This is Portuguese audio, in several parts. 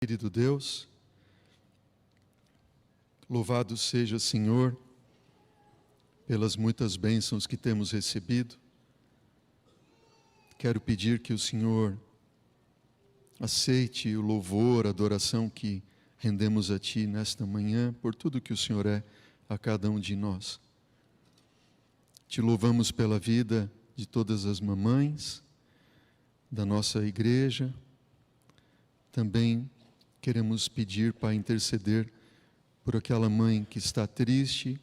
Querido Deus, louvado seja o Senhor pelas muitas bênçãos que temos recebido. Quero pedir que o Senhor aceite o louvor, a adoração que rendemos a Ti nesta manhã, por tudo que o Senhor é a cada um de nós. Te louvamos pela vida de todas as mamães da nossa igreja. Também queremos pedir para interceder por aquela mãe que está triste,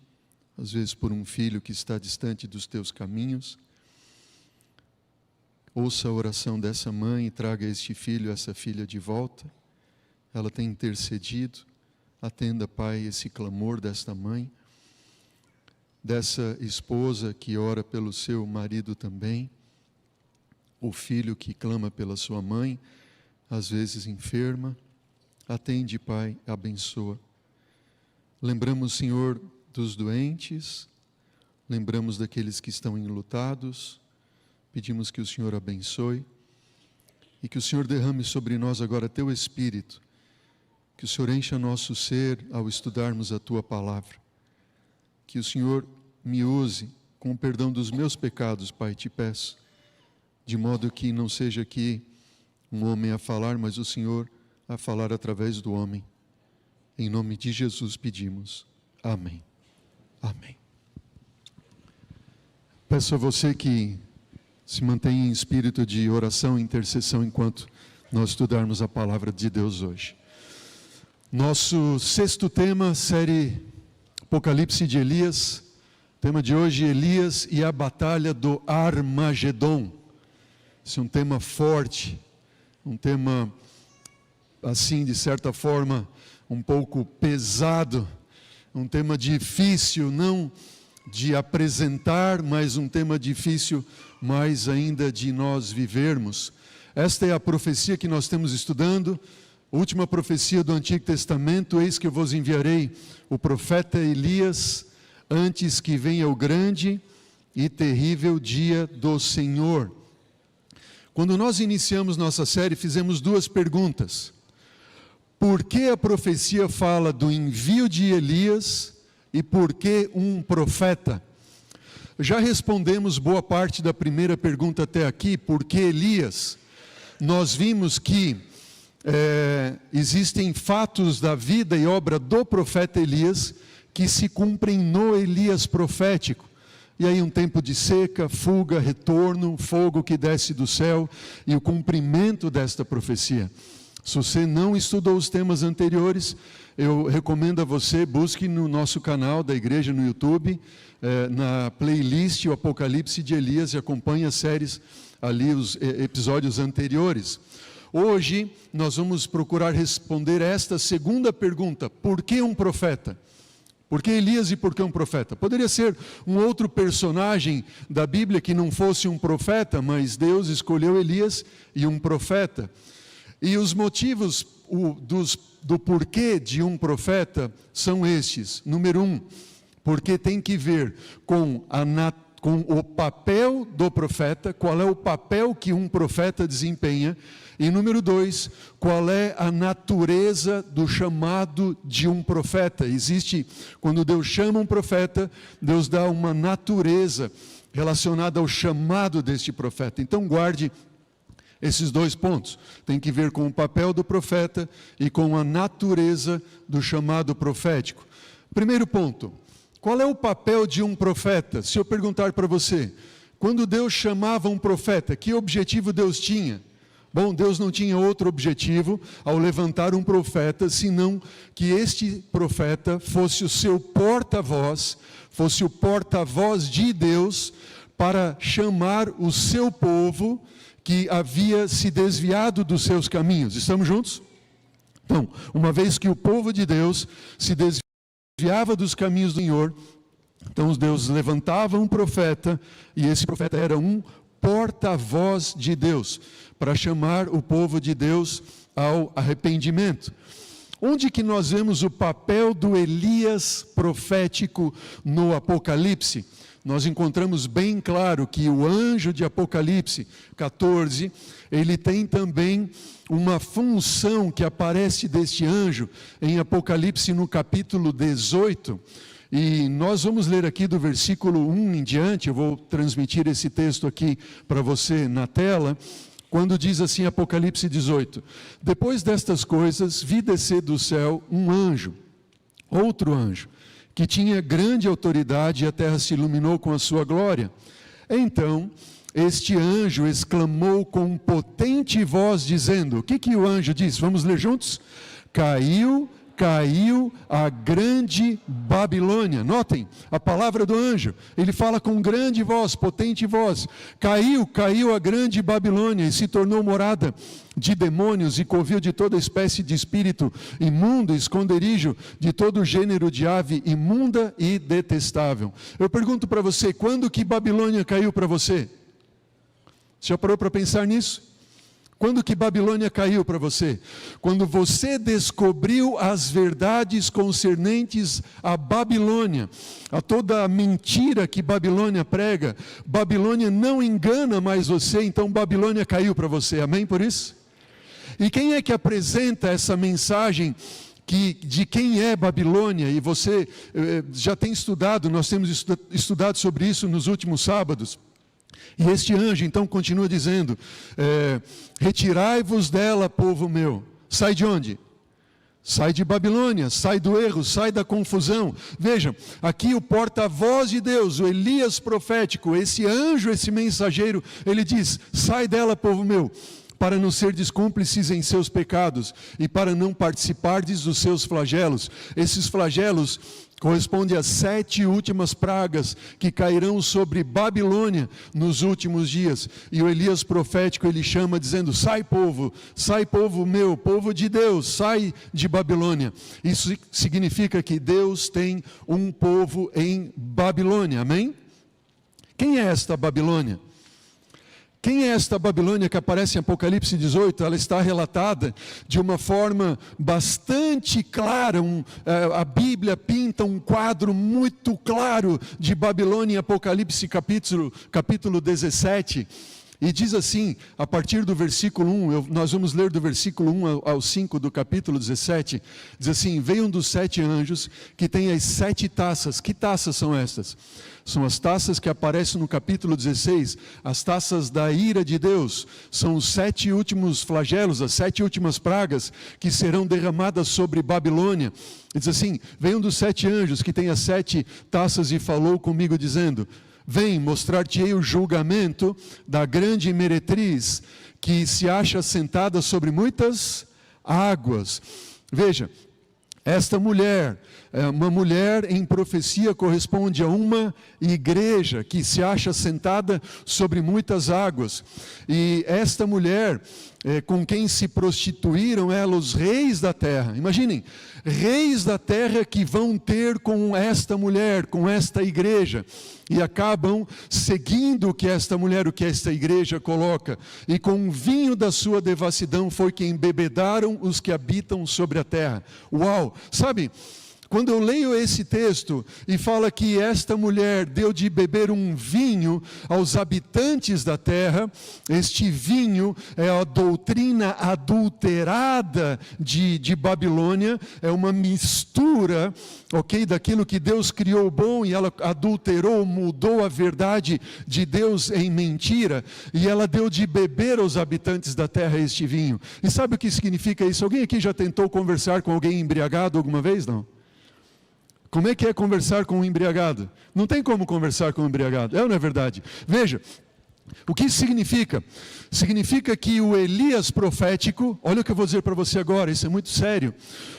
às vezes por um filho que está distante dos teus caminhos. Ouça a oração dessa mãe e traga este filho, essa filha de volta. Ela tem intercedido. Atenda, Pai, esse clamor desta mãe, dessa esposa que ora pelo seu marido também, o filho que clama pela sua mãe, às vezes enferma. Atende, Pai, abençoa. Lembramos, Senhor, dos doentes, lembramos daqueles que estão enlutados, pedimos que o Senhor abençoe e que o Senhor derrame sobre nós agora Teu Espírito, que o Senhor encha nosso ser ao estudarmos a Tua Palavra, que o Senhor me use com o perdão dos meus pecados, Pai, te peço, de modo que não seja aqui um homem a falar, mas o Senhor a falar através do homem. Em nome de Jesus pedimos. Amém. Amém. Peço a você que se mantenha em espírito de oração e intercessão enquanto nós estudarmos a palavra de Deus hoje. Nosso sexto tema, série Apocalipse de Elias. Tema de hoje, Elias e a batalha do Armagedon. Esse é um tema forte, um tema assim, de certa forma, um pouco pesado, um tema difícil, não de apresentar, mas um tema difícil mais ainda de nós vivermos. Esta é a profecia que nós estamos estudando, a última profecia do Antigo Testamento. Eis que eu vos enviarei o profeta Elias, antes que venha o grande e terrível dia do Senhor. Quando nós iniciamos nossa série, fizemos duas perguntas. Por que a profecia fala do envio de Elias e por que um profeta? Já respondemos boa parte da primeira pergunta até aqui. Por que Elias? Nós vimos que existem fatos da vida e obra do profeta Elias que se cumprem no Elias profético. E aí um tempo de seca, fuga, retorno, fogo que desce do céu e o cumprimento desta profecia. Se você não estudou os temas anteriores, eu recomendo a você, busque no nosso canal da igreja no YouTube, na playlist o Apocalipse de Elias, e acompanhe as séries ali, os episódios anteriores. Hoje nós vamos procurar responder esta segunda pergunta: por que um profeta? Por que Elias e por que um profeta? Poderia ser um outro personagem da Bíblia que não fosse um profeta, mas Deus escolheu Elias e um profeta. E os motivos do porquê de um profeta são estes. Número 1, porque tem que ver com o papel do profeta, qual é o papel que um profeta desempenha. E número 2, qual é a natureza do chamado de um profeta. Existe, quando Deus chama um profeta, Deus dá uma natureza relacionada ao chamado deste profeta. Então guarde esses dois pontos. Tem que ver com o papel do profeta e com a natureza do chamado profético. Primeiro ponto, qual é o papel de um profeta? Se eu perguntar para você, quando Deus chamava um profeta, que objetivo Deus tinha? Bom, Deus não tinha outro objetivo ao levantar um profeta, senão que este profeta fosse o seu porta-voz, fosse o porta-voz de Deus para chamar o seu povo que havia se desviado dos seus caminhos. Estamos juntos? Então, uma vez que o povo de Deus se desviava dos caminhos do Senhor, então Deus levantava um profeta, e esse profeta era um porta-voz de Deus, para chamar o povo de Deus ao arrependimento. Onde que nós vemos o papel do Elias profético no Apocalipse? nós encontramos bem claro que o anjo de Apocalipse 14, ele tem também uma função que aparece deste anjo em Apocalipse no capítulo 18, e nós vamos ler aqui do versículo 1 em diante. Eu vou transmitir esse texto aqui para você na tela, quando diz assim, Apocalipse 18: depois destas coisas, vi descer do céu um anjo, outro anjo, que tinha grande autoridade, e a terra se iluminou com a sua glória. Então, este anjo exclamou com potente voz, dizendo, o que o anjo disse? Vamos ler juntos? Caiu a grande Babilônia. Notem a palavra do anjo, ele fala com grande voz, potente voz. Caiu a grande Babilônia e se tornou morada de demônios e covil de toda espécie de espírito imundo, esconderijo de todo gênero de ave imunda e detestável. Eu pergunto para você, quando que Babilônia caiu para você? Você já parou para pensar nisso? Quando que Babilônia caiu para você? Quando você descobriu as verdades concernentes à Babilônia, a toda a mentira que Babilônia prega. Babilônia não engana mais você, então Babilônia caiu para você. Amém por isso? E quem é que apresenta essa mensagem de quem é Babilônia? E você já tem estudado, nós temos estudado sobre isso nos últimos sábados. E este anjo então continua dizendo, retirai-vos dela, povo meu. Sai de onde? Sai de Babilônia, sai do erro, sai da confusão. Vejam, aqui o porta-voz de Deus, o Elias profético, esse anjo, esse mensageiro, ele diz, sai dela, povo meu, para não serdes cúmplices em seus pecados e para não participardes dos seus flagelos. Esses flagelos correspondem às 7 últimas pragas que cairão sobre Babilônia nos últimos dias. E o Elias profético, ele chama dizendo, sai povo meu, povo de Deus, sai de Babilônia. Isso significa que Deus tem um povo em Babilônia, amém? Quem é esta Babilônia? Quem é esta Babilônia que aparece em Apocalipse 18? Ela está relatada de uma forma bastante clara. A Bíblia pinta um quadro muito claro de Babilônia em Apocalipse capítulo 17. E diz assim, a partir do versículo 1, nós vamos ler do versículo 1 ao 5 do capítulo 17, diz assim, veio um dos 7 anjos que tem as 7 taças. Que taças são estas? São as taças que aparecem no capítulo 16, as taças da ira de Deus. São os 7 últimos flagelos, as 7 últimas pragas que serão derramadas sobre Babilônia. E diz assim, veio um dos 7 anjos que tem as 7 taças e falou comigo dizendo, vem, mostrar-te-ei o julgamento da grande meretriz, que se acha sentada sobre muitas águas. Veja, esta mulher, uma mulher em profecia corresponde a uma igreja que se acha sentada sobre muitas águas. E esta mulher, com quem se prostituíram ela, os reis da terra. Imaginem, reis da terra que vão ter com esta mulher, com esta igreja. E acabam seguindo o que esta mulher, o que esta igreja coloca. E com o vinho da sua devassidão foi que embebedaram os que habitam sobre a terra. Uau! Sabe, quando eu leio esse texto e fala que esta mulher deu de beber um vinho aos habitantes da terra, este vinho é a doutrina adulterada de Babilônia, é uma mistura, daquilo que Deus criou bom e ela adulterou, mudou a verdade de Deus em mentira, e ela deu de beber aos habitantes da terra este vinho. E sabe o que significa isso? Alguém aqui já tentou conversar com alguém embriagado alguma vez? Não? Como é que é conversar com um embriagado? Não tem como conversar com um embriagado, não é verdade? Veja, o que isso significa? Significa que o Elias profético, olha o que eu vou dizer para você agora, isso é muito sério.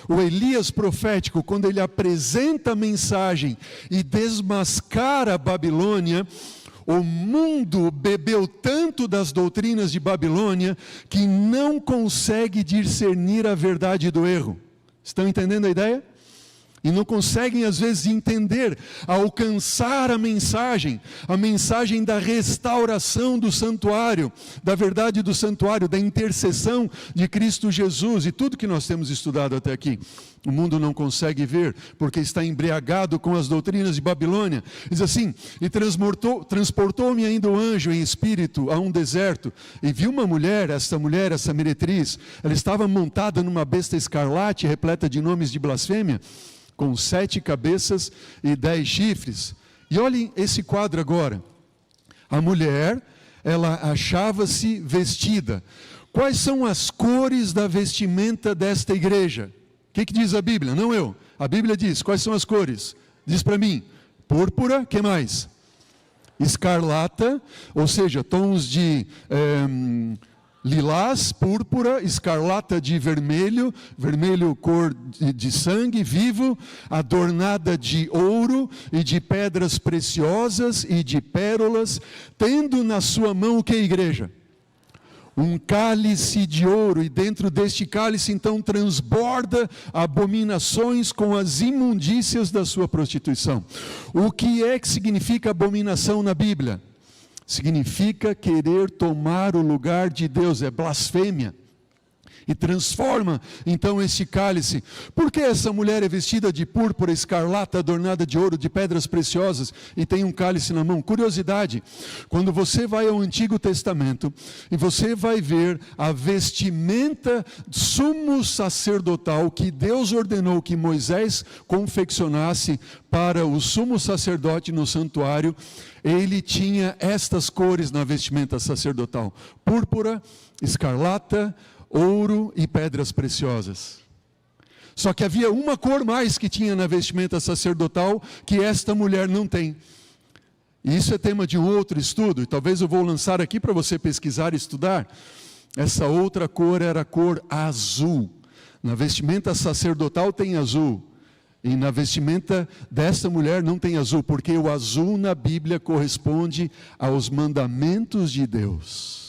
O Elias profético, quando ele apresenta a mensagem e desmascara a Babilônia, o mundo bebeu tanto das doutrinas de Babilônia que não consegue discernir a verdade do erro. Estão entendendo a ideia? e não conseguem às vezes entender, alcançar a mensagem da restauração do santuário, da verdade do santuário, da intercessão de Cristo Jesus, e tudo que nós temos estudado até aqui. O mundo não consegue ver, porque está embriagado com as doutrinas de Babilônia. Diz assim: e transportou-me ainda o anjo em espírito a um deserto, e vi uma mulher, essa meretriz, ela estava montada numa besta escarlate, repleta de nomes de blasfêmia, com 7 cabeças e 10 chifres. E olhem esse quadro agora. A mulher, ela achava-se vestida. Quais são as cores da vestimenta desta igreja? O que diz a Bíblia? Não eu. A Bíblia diz, quais são as cores? Diz para mim, púrpura, que mais? Escarlata, ou seja, tons de lilás, púrpura, escarlata de vermelho, vermelho cor de sangue vivo, adornada de ouro e de pedras preciosas e de pérolas, tendo na sua mão o que, igreja? Um cálice de ouro, e dentro deste cálice então transborda abominações com as imundícias da sua prostituição. O que é que significa abominação na Bíblia? Significa querer tomar o lugar de Deus, é blasfêmia. E transforma então este cálice. Por que essa mulher é vestida de púrpura, escarlata, adornada de ouro, de pedras preciosas, e tem um cálice na mão? Curiosidade, quando você vai ao Antigo Testamento, e você vai ver a vestimenta sumo sacerdotal, que Deus ordenou que Moisés confeccionasse para o sumo sacerdote no santuário, ele tinha estas cores na vestimenta sacerdotal: púrpura, escarlata, ouro e pedras preciosas. Só que havia uma cor mais que tinha na vestimenta sacerdotal, que esta mulher não tem. E isso é tema de um outro estudo, e talvez eu vou lançar aqui para você pesquisar e estudar. Essa outra cor era a cor azul. Na vestimenta sacerdotal tem azul, e na vestimenta desta mulher não tem azul, porque o azul na Bíblia corresponde aos mandamentos de Deus.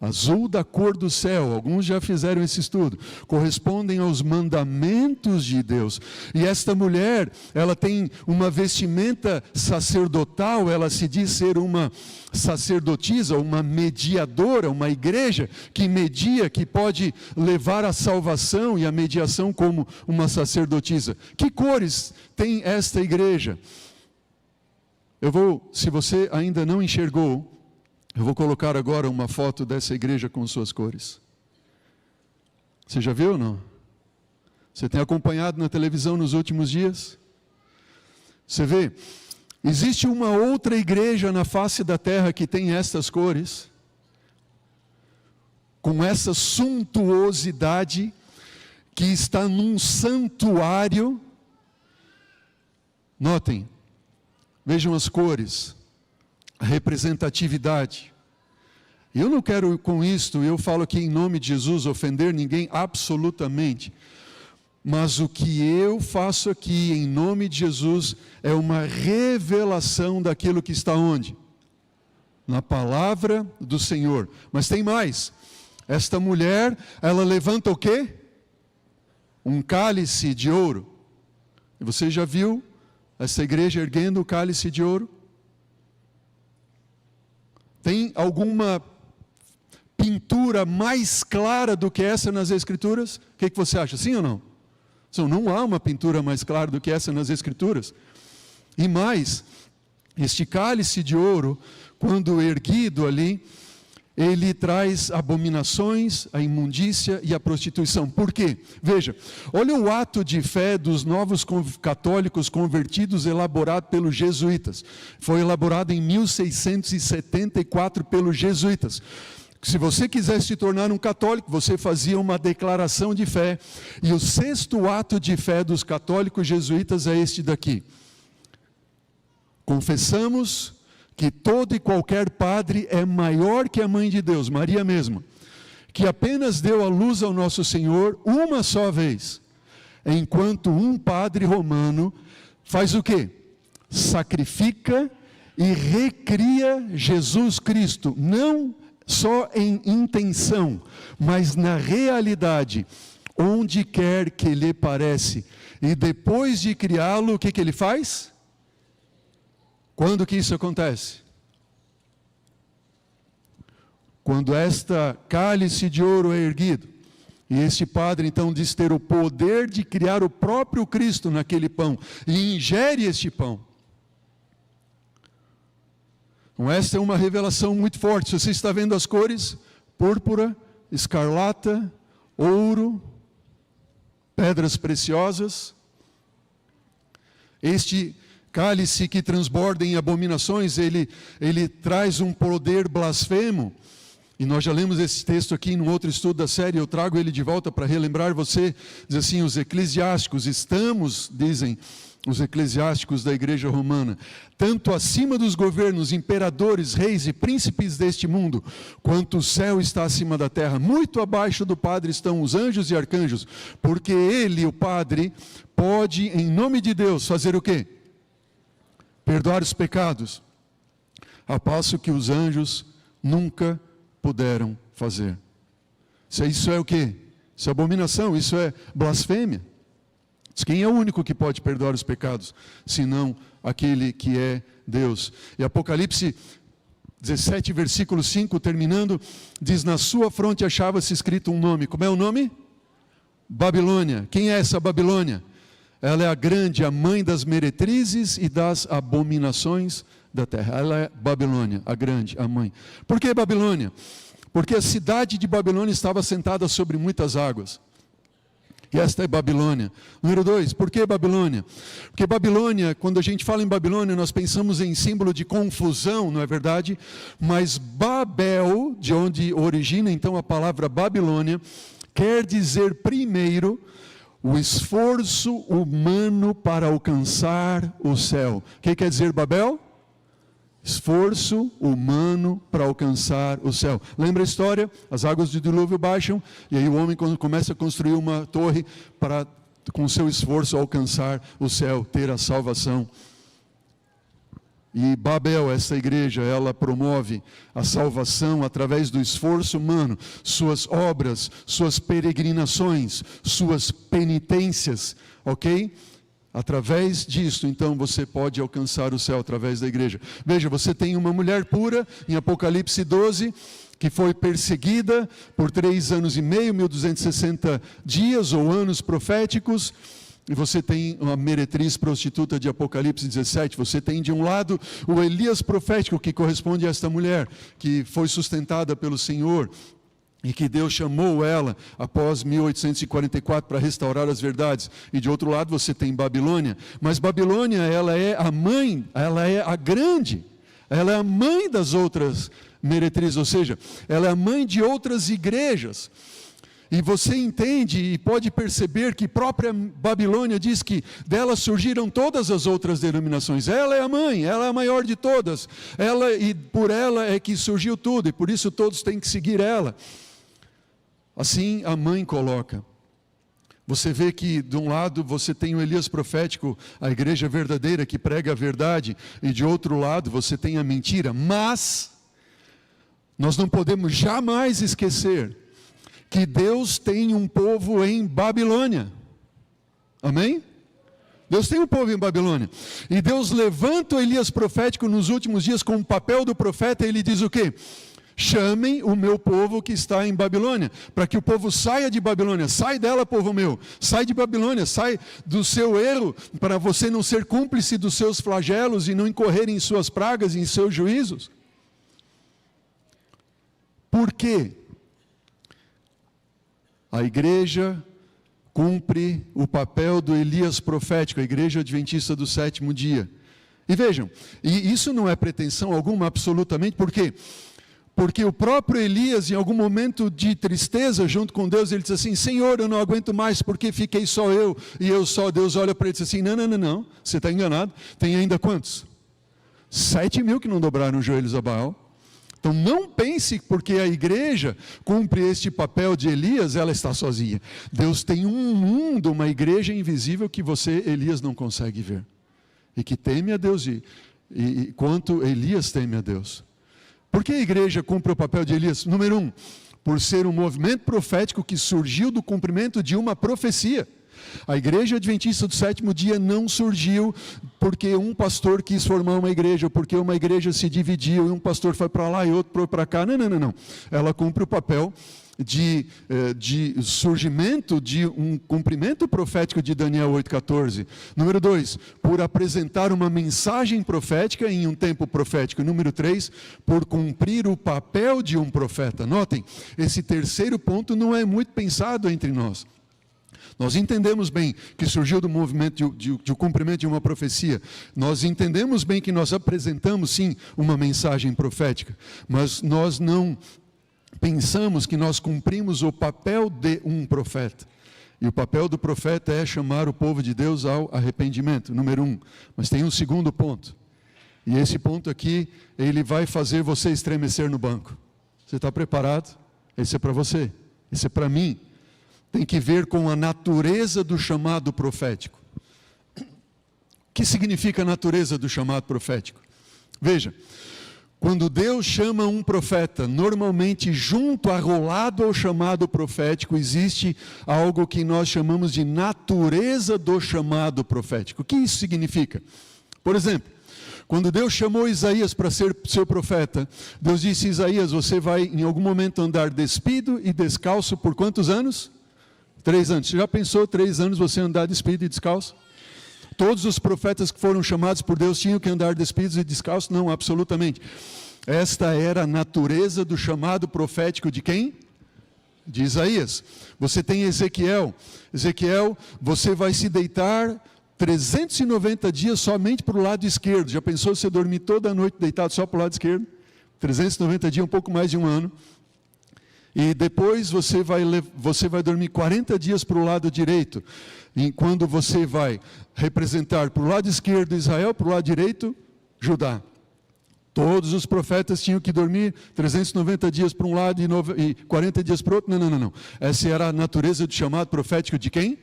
Azul da cor do céu, alguns já fizeram esse estudo, correspondem aos mandamentos de Deus. E esta mulher, ela tem uma vestimenta sacerdotal, ela se diz ser uma sacerdotisa, uma mediadora, uma igreja que media, que pode levar a salvação e a mediação como uma sacerdotisa. Que cores tem esta igreja? Se você ainda não enxergou, eu vou colocar agora uma foto dessa igreja com suas cores. Você já viu ou não? Você tem acompanhado na televisão nos últimos dias? Você vê, existe uma outra igreja na face da terra que tem estas cores, com essa suntuosidade, que está num santuário. Notem, vejam as cores, a representatividade. Eu não quero com isto, eu falo aqui em nome de Jesus, ofender ninguém absolutamente, mas o que eu faço aqui em nome de Jesus é uma revelação daquilo que está onde? Na palavra do Senhor. Mas tem mais, esta mulher, ela levanta o quê? Um cálice de ouro. E você já viu essa igreja erguendo o cálice de ouro? Tem alguma pintura mais clara do que essa nas Escrituras? O que você acha? Sim ou não? Não há uma pintura mais clara do que essa nas Escrituras. E mais, este cálice de ouro, quando erguido ali, ele traz abominações, a imundícia e a prostituição. Por quê? Veja, olha o ato de fé dos novos católicos convertidos elaborado pelos jesuítas. Foi elaborado em 1674 pelos jesuítas. Se você quisesse se tornar um católico, você fazia uma declaração de fé. E o 6º ato de fé dos católicos jesuítas é este daqui: confessamos que todo e qualquer padre é maior que a Mãe de Deus, Maria mesma, que apenas deu a luz ao nosso Senhor uma só vez, enquanto um padre romano faz o quê? Sacrifica e recria Jesus Cristo, não só em intenção, mas na realidade, onde quer que lhe parece. E depois de criá-lo, o que ele faz? Quando que isso acontece? Quando esta cálice de ouro é erguido, e este padre então diz ter o poder de criar o próprio Cristo naquele pão, e ingere este pão. Então, esta é uma revelação muito forte. Você está vendo as cores? Púrpura, escarlata, ouro, pedras preciosas. Este cálice que transborda em abominações, ele traz um poder blasfemo. E nós já lemos esse texto aqui num outro estudo da série, eu trago ele de volta para relembrar você. Diz assim, os eclesiásticos, estamos, dizem os eclesiásticos da igreja romana, tanto acima dos governos, imperadores, reis e príncipes deste mundo, quanto o céu está acima da terra. Muito abaixo do Padre estão os anjos e arcanjos, porque ele, o Padre, pode, em nome de Deus, fazer o quê? Perdoar os pecados, a passo que os anjos nunca puderam fazer. Isso é o quê? Isso é abominação, isso é blasfêmia. Quem é o único que pode perdoar os pecados, senão aquele que é Deus? E Apocalipse 17, versículo 5, terminando, diz, na sua fronte achava-se escrito um nome. Como é o nome? Babilônia. Quem é essa Babilônia? Ela é a grande, a mãe das meretrizes e das abominações da terra. Ela é Babilônia, a grande, a mãe. Por que Babilônia? Porque a cidade de Babilônia estava assentada sobre muitas águas. E esta é Babilônia. Número 2, por que Babilônia? Porque Babilônia, quando a gente fala em Babilônia, nós pensamos em símbolo de confusão, não é verdade? Mas Babel, de onde origina então a palavra Babilônia, quer dizer primeiro o esforço humano para alcançar o céu. O que quer dizer Babel? Esforço humano para alcançar o céu. Lembra a história? As águas do dilúvio baixam, e aí o homem começa a construir uma torre para, com seu esforço, alcançar o céu, ter a salvação. E Babel, essa igreja, ela promove a salvação através do esforço humano, suas obras, suas peregrinações, suas penitências, ok? Através disso, então, você pode alcançar o céu através da igreja. Veja, você tem uma mulher pura, em Apocalipse 12, que foi perseguida por 3 anos e meio, 1260 dias ou anos proféticos. E você tem uma meretriz prostituta de Apocalipse 17. Você tem de um lado o Elias profético, que corresponde a esta mulher, que foi sustentada pelo Senhor, e que Deus chamou ela após 1844 para restaurar as verdades. E de outro lado você tem Babilônia. Mas Babilônia, ela é a mãe, ela é a grande, ela é a mãe das outras meretrizes, ou seja, ela é a mãe de outras igrejas. E você entende e pode perceber que própria Babilônia diz que dela surgiram todas as outras denominações. Ela é a mãe, ela é a maior de todas. Ela, e por ela é que surgiu tudo, e por isso todos têm que seguir ela. Assim a mãe coloca. Você vê que de um lado você tem o Elias profético, a igreja verdadeira que prega a verdade, e de outro lado você tem a mentira. Mas nós não podemos jamais esquecer que Deus tem um povo em Babilônia. Amém? Deus tem um povo em Babilônia. E Deus levanta o Elias profético nos últimos dias com o papel do profeta, e ele diz o quê? Chamem o meu povo que está em Babilônia, para que o povo saia de Babilônia. Sai dela, povo meu, sai de Babilônia, sai do seu erro, para você não ser cúmplice dos seus flagelos e não incorrer em suas pragas e em seus juízos. Por quê? A igreja cumpre o papel do Elias profético, a igreja adventista do 7º dia. E vejam, e isso não é pretensão alguma, absolutamente, por quê? Porque o próprio Elias, em algum momento de tristeza junto com Deus, ele diz assim, Senhor, eu não aguento mais, porque fiquei só eu, e eu só. Deus olha para ele e diz assim, não, você está enganado. Tem ainda quantos? 7.000 que não dobraram os joelhos a Baal. Então não pense porque a igreja cumpre este papel de Elias, ela está sozinha. Deus tem um mundo, uma igreja invisível que você, Elias, não consegue ver. E que teme a Deus, e quanto Elias teme a Deus. Por que a igreja cumpre o papel de Elias? Número 1, por ser um movimento profético que surgiu do cumprimento de uma profecia. A Igreja Adventista do Sétimo Dia não surgiu porque um pastor quis formar uma igreja, porque uma igreja se dividiu e um pastor foi para lá e outro foi para cá. Não. Ela cumpre o papel de surgimento de um cumprimento profético de Daniel 8,14. Número 2, por apresentar uma mensagem profética em um tempo profético. Número 3, por cumprir o papel de um profeta. Notem, esse terceiro ponto não é muito pensado entre nós. Nós entendemos bem que surgiu do movimento de cumprimento de uma profecia. Nós entendemos bem que nós apresentamos, sim, uma mensagem profética. Mas nós não pensamos que nós cumprimos o papel de um profeta. E o papel do profeta é chamar o povo de Deus ao arrependimento, número 1. Mas tem um segundo ponto. E esse ponto aqui, ele vai fazer você estremecer no banco. Você está preparado? Esse é para você. Esse é para mim. Tem que ver com a natureza do chamado profético. O que significa a natureza do chamado profético? Veja, quando Deus chama um profeta, normalmente junto, arrolado ao chamado profético, existe algo que nós chamamos de natureza do chamado profético. O que isso significa? Por exemplo, quando Deus chamou Isaías para ser seu profeta, Deus disse: Isaías, você vai em algum momento andar despido e descalço por quantos anos? 3 anos. Você já pensou 3 anos você andar despido e descalço? Todos os profetas que foram chamados por Deus tinham que andar despidos e descalços? Não, absolutamente. Esta era a natureza do chamado profético de quem? De Isaías. Você tem Ezequiel. Ezequiel, você vai se deitar 390 dias somente para o lado esquerdo. Já pensou você dormir toda a noite deitado só para o lado esquerdo? 390 dias, um pouco mais de um ano. E depois você vai dormir 40 dias para o lado direito. E quando você vai representar para o lado esquerdo Israel, para o lado direito Judá. Todos os profetas tinham que dormir 390 dias para um lado e 40 dias para o outro. Não. Essa era a natureza do chamado profético de quem?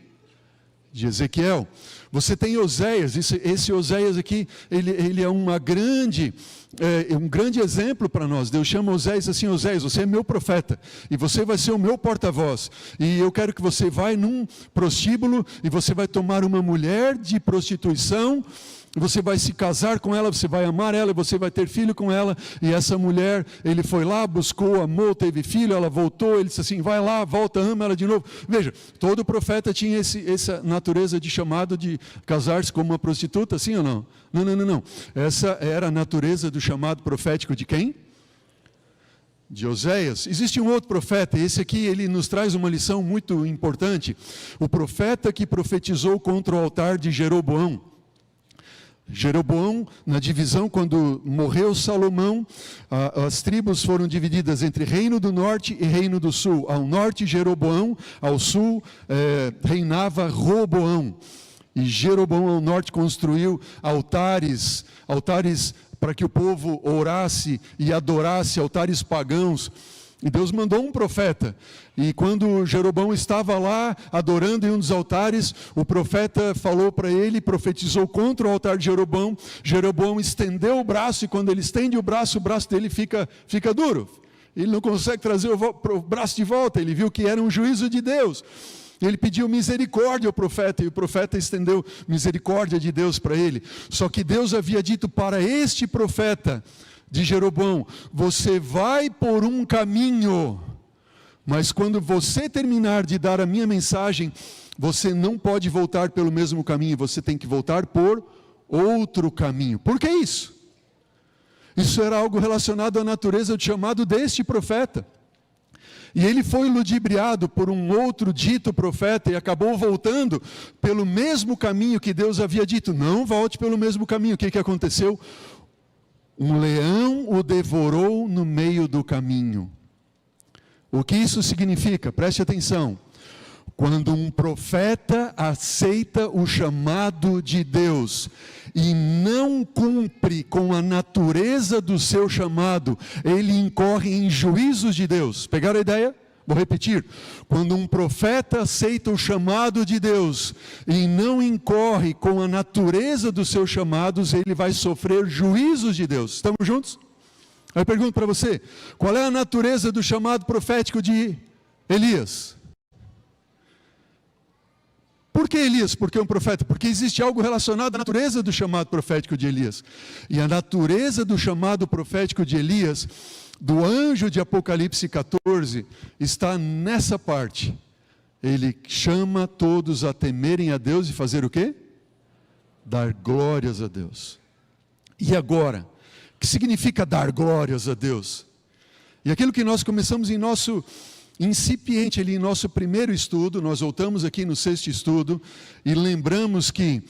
De Ezequiel. Você tem Oséias. Esse Oséias aqui, ele é um grande exemplo para nós. Deus chama Oséias assim: Oséias, você é meu profeta e você vai ser o meu porta-voz. E eu quero que você vá num prostíbulo e você vai tomar uma mulher de prostituição. Você vai se casar com ela, você vai amar ela, você vai ter filho com ela. E essa mulher, ele foi lá, buscou, amou, teve filho, ela voltou, ele disse assim: vai lá, volta, ama ela de novo. Veja, todo profeta tinha essa natureza de chamado de casar-se com uma prostituta, sim ou não? Não. Essa era a natureza do chamado profético de quem? De Oséias. Existe um outro profeta, esse aqui ele nos traz uma lição muito importante. O profeta que profetizou contra o altar de Jeroboão. Jeroboão, na divisão, quando morreu Salomão, as tribos foram divididas entre Reino do Norte e Reino do Sul. Ao norte, Jeroboão, ao sul, reinava Roboão. E Jeroboão, ao norte, construiu altares para que o povo orasse e adorasse, altares pagãos. E Deus mandou um profeta. E quando Jeroboão estava lá adorando em um dos altares, o profeta falou para ele, profetizou contra o altar de Jeroboão. Jeroboão estendeu o braço, e quando ele estende o braço dele fica duro. Ele não consegue trazer o braço de volta. Ele viu que era um juízo de Deus. Ele pediu misericórdia ao profeta, e o profeta estendeu misericórdia de Deus para ele. Só que Deus havia dito para este profeta de Jeroboão: você vai por um caminho, mas quando você terminar de dar a minha mensagem, você não pode voltar pelo mesmo caminho, você tem que voltar por outro caminho. Por que isso? Isso era algo relacionado à natureza do chamado deste profeta. E ele foi ludibriado por um outro dito profeta e acabou voltando pelo mesmo caminho que Deus havia dito. Não volte pelo mesmo caminho. O que aconteceu? Um leão o devorou no meio do caminho. O que isso significa? Preste atenção. Quando um profeta aceita o chamado de Deus e não cumpre com a natureza do seu chamado, ele incorre em juízos de Deus. Pegaram a ideia? Vou repetir. Quando um profeta aceita o chamado de Deus e não incorre com a natureza dos seus chamados, ele vai sofrer juízos de Deus. Estamos juntos? Aí eu pergunto para você, qual é a natureza do chamado profético de Elias? Por que Elias? Porque é um profeta? Porque existe algo relacionado à natureza do chamado profético de Elias. E a natureza do chamado profético de Elias, do anjo de Apocalipse 14, está nessa parte. Ele chama todos a temerem a Deus e fazer o quê? Dar glórias a Deus. E agora, o que significa dar glórias a Deus? E aquilo que nós começamos em nosso incipiente ali em nosso primeiro estudo, nós voltamos aqui no sexto estudo e lembramos que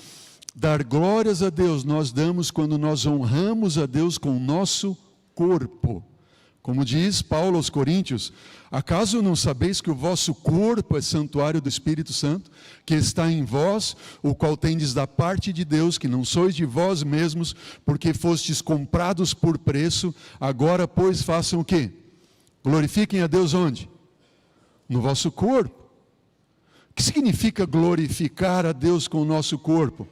dar glórias a Deus nós damos quando nós honramos a Deus com o nosso corpo. Como diz Paulo aos Coríntios, acaso não sabeis que o vosso corpo é santuário do Espírito Santo, que está em vós, o qual tendes da parte de Deus, que não sois de vós mesmos, porque fostes comprados por preço, agora pois façam o quê? Glorifiquem a Deus onde? No vosso corpo. O que significa glorificar a Deus com o nosso corpo?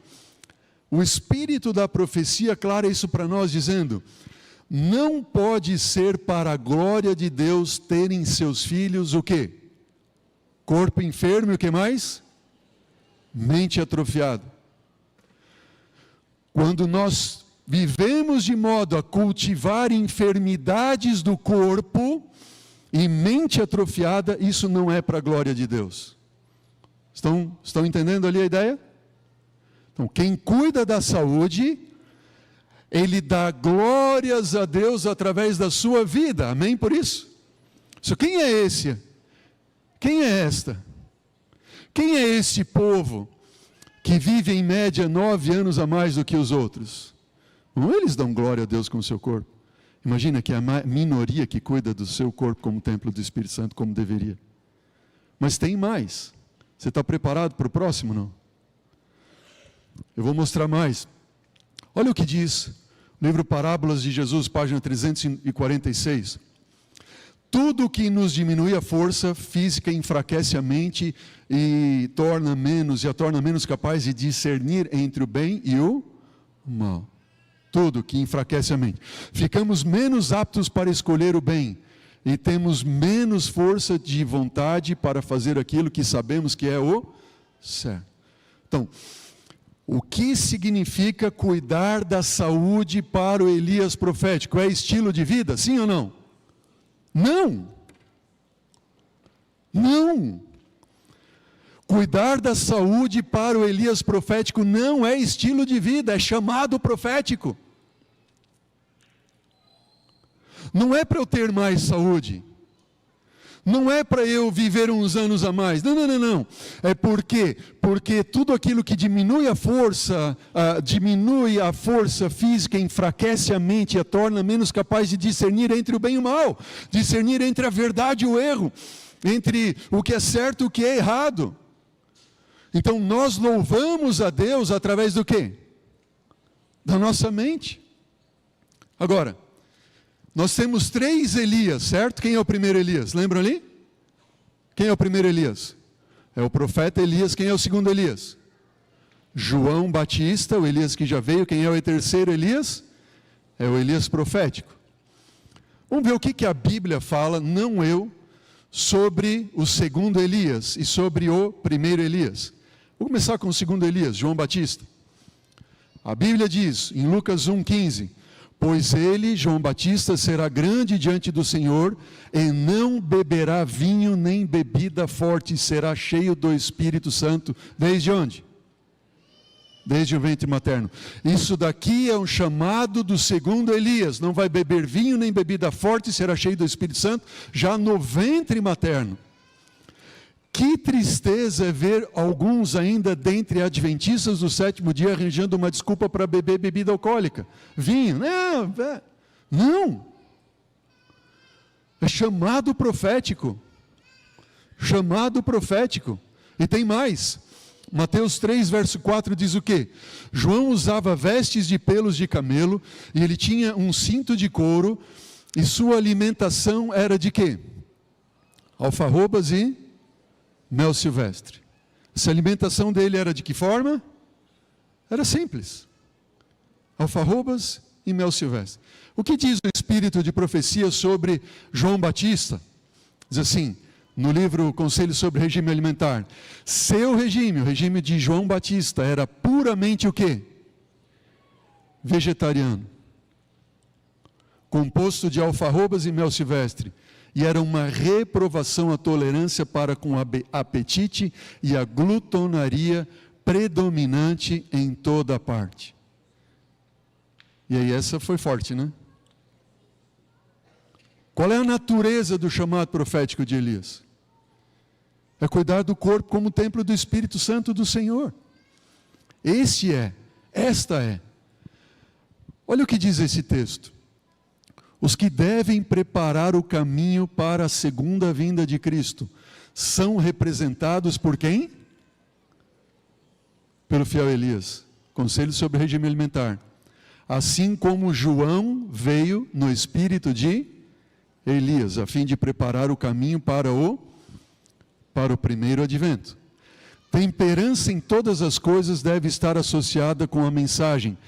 O Espírito da profecia aclara isso para nós, dizendo: não pode ser para a glória de Deus terem seus filhos o quê? Corpo enfermo e o que mais? Mente atrofiada. Quando nós vivemos de modo a cultivar enfermidades do corpo e mente atrofiada, isso não é para a glória de Deus. Estão entendendo ali a ideia? Então, quem cuida da saúde, ele dá glórias a Deus através da sua vida. Amém por isso? Quem é esse? Quem é esta? Quem é esse povo que vive em média 9 anos a mais do que os outros? Não, eles dão glória a Deus com o seu corpo. Imagina que é a minoria que cuida do seu corpo como templo do Espírito Santo, como deveria. Mas tem mais. Você está preparado para o próximo, não? Eu vou mostrar mais. Olha o que diz o livro Parábolas de Jesus, página 346. Tudo que nos diminui a força física enfraquece a mente e a torna menos capaz de discernir entre o bem e o mal. Tudo que enfraquece a mente. Ficamos menos aptos para escolher o bem e temos menos força de vontade para fazer aquilo que sabemos que é o certo. Então, o que significa cuidar da saúde para o Elias profético? É estilo de vida, sim ou não? Não. Não. Cuidar da saúde para o Elias profético não é estilo de vida, é chamado profético. Não é para eu ter mais saúde. Não é para eu viver uns anos a mais. Não. É porque tudo aquilo que diminui a força física, enfraquece a mente e a torna menos capaz de discernir entre o bem e o mal, discernir entre a verdade e o erro, entre o que é certo e o que é errado. Então nós louvamos a Deus através do quê? Da nossa mente. Agora, nós temos 3 Elias, certo? Quem é o primeiro Elias? Lembram ali? Quem é o primeiro Elias? É o profeta Elias. Quem é o segundo Elias? João Batista, o Elias que já veio. Quem é o terceiro Elias? É o Elias profético. Vamos ver o que a Bíblia fala, não eu, sobre o segundo Elias e sobre o primeiro Elias. Vou começar com o segundo Elias, João Batista. A Bíblia diz, em Lucas 1,15... pois ele, João Batista, será grande diante do Senhor, e não beberá vinho nem bebida forte, será cheio do Espírito Santo. Desde onde? Desde o ventre materno. Isso daqui é um chamado do segundo Elias. Não vai beber vinho nem bebida forte, será cheio do Espírito Santo, já no ventre materno. Que tristeza é ver alguns ainda dentre adventistas do 7º dia arranjando uma desculpa para beber bebida alcoólica. Vinho, não. É chamado profético. Chamado profético. E tem mais. Mateus 3, verso 4 diz o quê? João usava vestes de pelos de camelo e ele tinha um cinto de couro e sua alimentação era de quê? Alfarrobas e mel silvestre. Essa alimentação dele era de que forma? Era simples. Alfarrobas e mel silvestre. O que diz o Espírito de profecia sobre João Batista? Diz assim, no livro Conselho sobre Regime Alimentar, seu regime, o regime de João Batista, era puramente o quê? Vegetariano. Composto de alfarrobas e mel silvestre. E era uma reprovação à tolerância para com o apetite e a glutonaria predominante em toda parte. E aí essa foi forte, né? Qual é a natureza do chamado profético de Elias? É cuidar do corpo como templo do Espírito Santo do Senhor. Esta é. Olha o que diz esse texto. Os que devem preparar o caminho para a segunda vinda de Cristo são representados por quem? Pelo fiel Elias. Conselho sobre regime alimentar. Assim como João veio no espírito de Elias, a fim de preparar o caminho para o primeiro advento. Temperança em todas as coisas deve estar associada com a mensagem,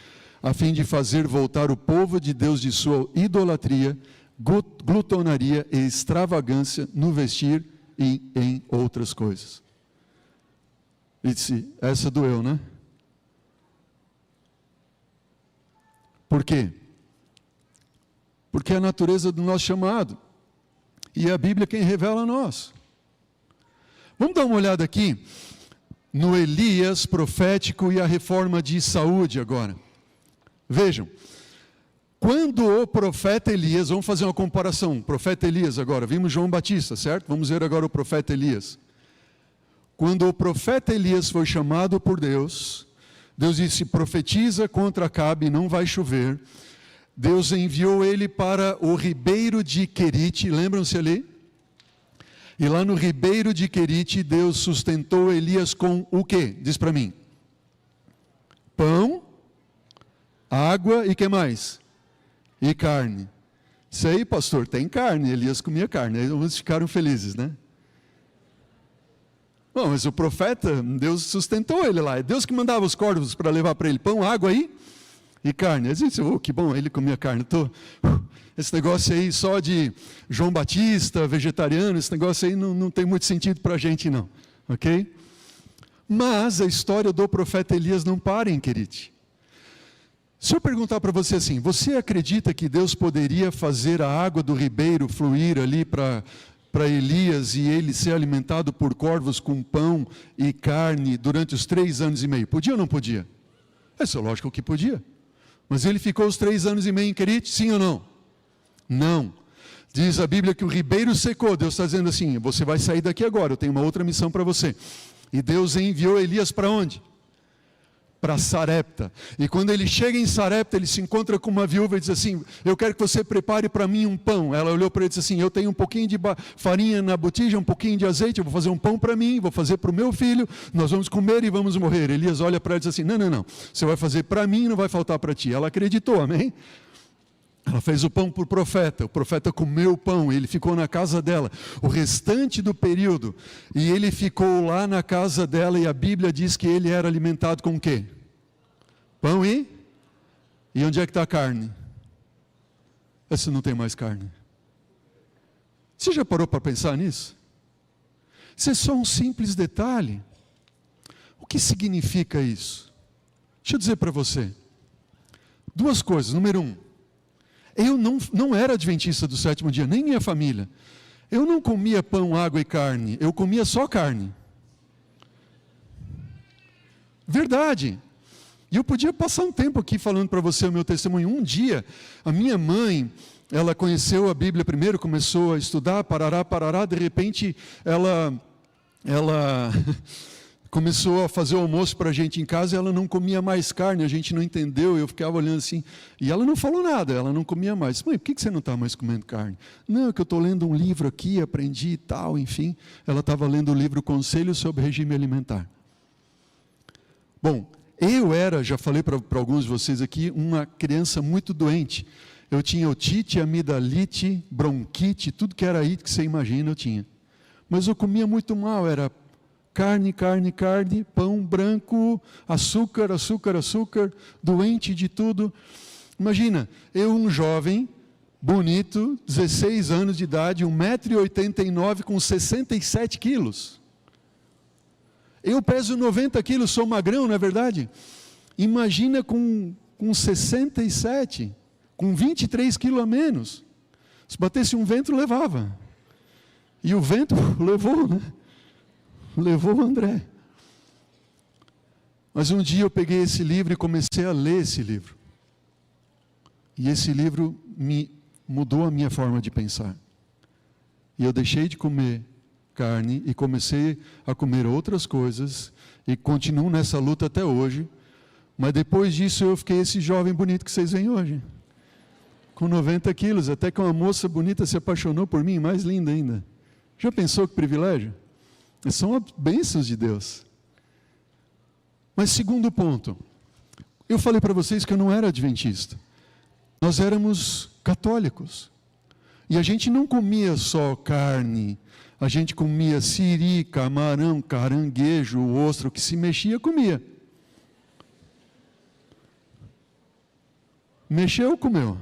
a fim de fazer voltar o povo de Deus de sua idolatria, glutonaria e extravagância no vestir e em outras coisas. E disse, essa doeu, né? Por quê? Porque é a natureza do nosso chamado. E é a Bíblia quem revela a nós. Vamos dar uma olhada aqui no Elias profético e a reforma de saúde agora. Vejam, quando o profeta Elias, vamos fazer uma comparação, profeta Elias agora, vimos João Batista, certo? Vamos ver agora o profeta Elias. Quando o profeta Elias foi chamado por Deus, Deus disse, profetiza contra Acabe, não vai chover. Deus enviou ele para o ribeiro de Querite, lembram-se ali? E lá no ribeiro de Querite, Deus sustentou Elias com o quê? Diz para mim. Pão, água e que mais? E carne. Isso aí, pastor, tem carne. Elias comia carne. Aí eles ficaram felizes, né? Bom, mas o profeta, Deus sustentou ele lá. É Deus que mandava os corvos para levar para ele pão, água aí e carne. Eles disseram, oh, que bom, ele comia carne. Esse negócio aí só de João Batista, vegetariano, esse negócio aí não tem muito sentido para a gente não. Ok? Mas a história do profeta Elias não para em Querite. Se eu perguntar para você assim, você acredita que Deus poderia fazer a água do ribeiro fluir ali para Elias e ele ser alimentado por corvos com pão e carne durante os 3 anos e meio? Podia ou não podia? É lógico que podia. Mas ele ficou os 3 anos e meio em Querite, sim ou não? Não. Diz a Bíblia que o ribeiro secou. Deus está dizendo assim, você vai sair daqui agora, eu tenho uma outra missão para você. E Deus enviou Elias para onde? Para Sarepta. E quando ele chega em Sarepta, ele se encontra com uma viúva e diz assim, eu quero que você prepare para mim um pão. Ela olhou para ele e disse assim, eu tenho um pouquinho de farinha na botija, um pouquinho de azeite, eu vou fazer um pão para mim, vou fazer para o meu filho, nós vamos comer e vamos morrer. Elias olha para ela e diz assim, não, você vai fazer para mim e não vai faltar para ti. Ela acreditou, amém? Ela fez o pão para o profeta comeu o pão, ele ficou na casa dela, o restante do período, e ele ficou lá na casa dela, e a Bíblia diz que ele era alimentado com o quê? Pão e onde é que está a carne? Essa não tem mais carne. Você já parou para pensar nisso? Isso é só um simples detalhe. O que significa isso? Deixa eu dizer para você, 2 coisas. Número 1, eu não era adventista do 7º dia, nem minha família. Eu não comia pão, água e carne, eu comia só carne. Verdade. E eu podia passar um tempo aqui falando para você o meu testemunho. Um dia, a minha mãe, ela conheceu a Bíblia primeiro, começou a estudar, parará, de repente ela começou a fazer o almoço para a gente em casa e ela não comia mais carne, a gente não entendeu, eu ficava olhando assim, e ela não falou nada, ela não comia mais. Mãe, por que você não está mais comendo carne? Não, é que eu estou lendo um livro aqui, aprendi e tal, enfim. Ela estava lendo o livro Conselho sobre Regime Alimentar. Bom, eu era, já falei para alguns de vocês aqui, uma criança muito doente. Eu tinha otite, amidalite, bronquite, tudo que era aí que você imagina eu tinha. Mas eu comia muito mal, era carne, pão branco, açúcar, doente de tudo. Imagina, eu um jovem, bonito, 16 anos de idade, 1,89 m com 67 quilos. Eu peso 90 quilos, sou magrão, não é verdade? Imagina com 67, com 23 quilos a menos. Se batesse um vento, levava. E o vento levou, né? Levou o André. Mas um dia eu peguei esse livro e comecei a ler esse livro. E esse livro me mudou a minha forma de pensar. E eu deixei de comer carne e comecei a comer outras coisas e continuo nessa luta até hoje. Mas depois disso eu fiquei esse jovem bonito que vocês veem hoje. Com 90 quilos, até que uma moça bonita se apaixonou por mim, mais linda ainda. Já pensou que privilégio? São bênçãos de Deus. Mas segundo ponto, eu falei para vocês que eu não era adventista. Nós éramos católicos. E a gente não comia só carne, a gente comia siri, camarão, caranguejo, ostra, o que se mexia, comia. Mexeu, comeu.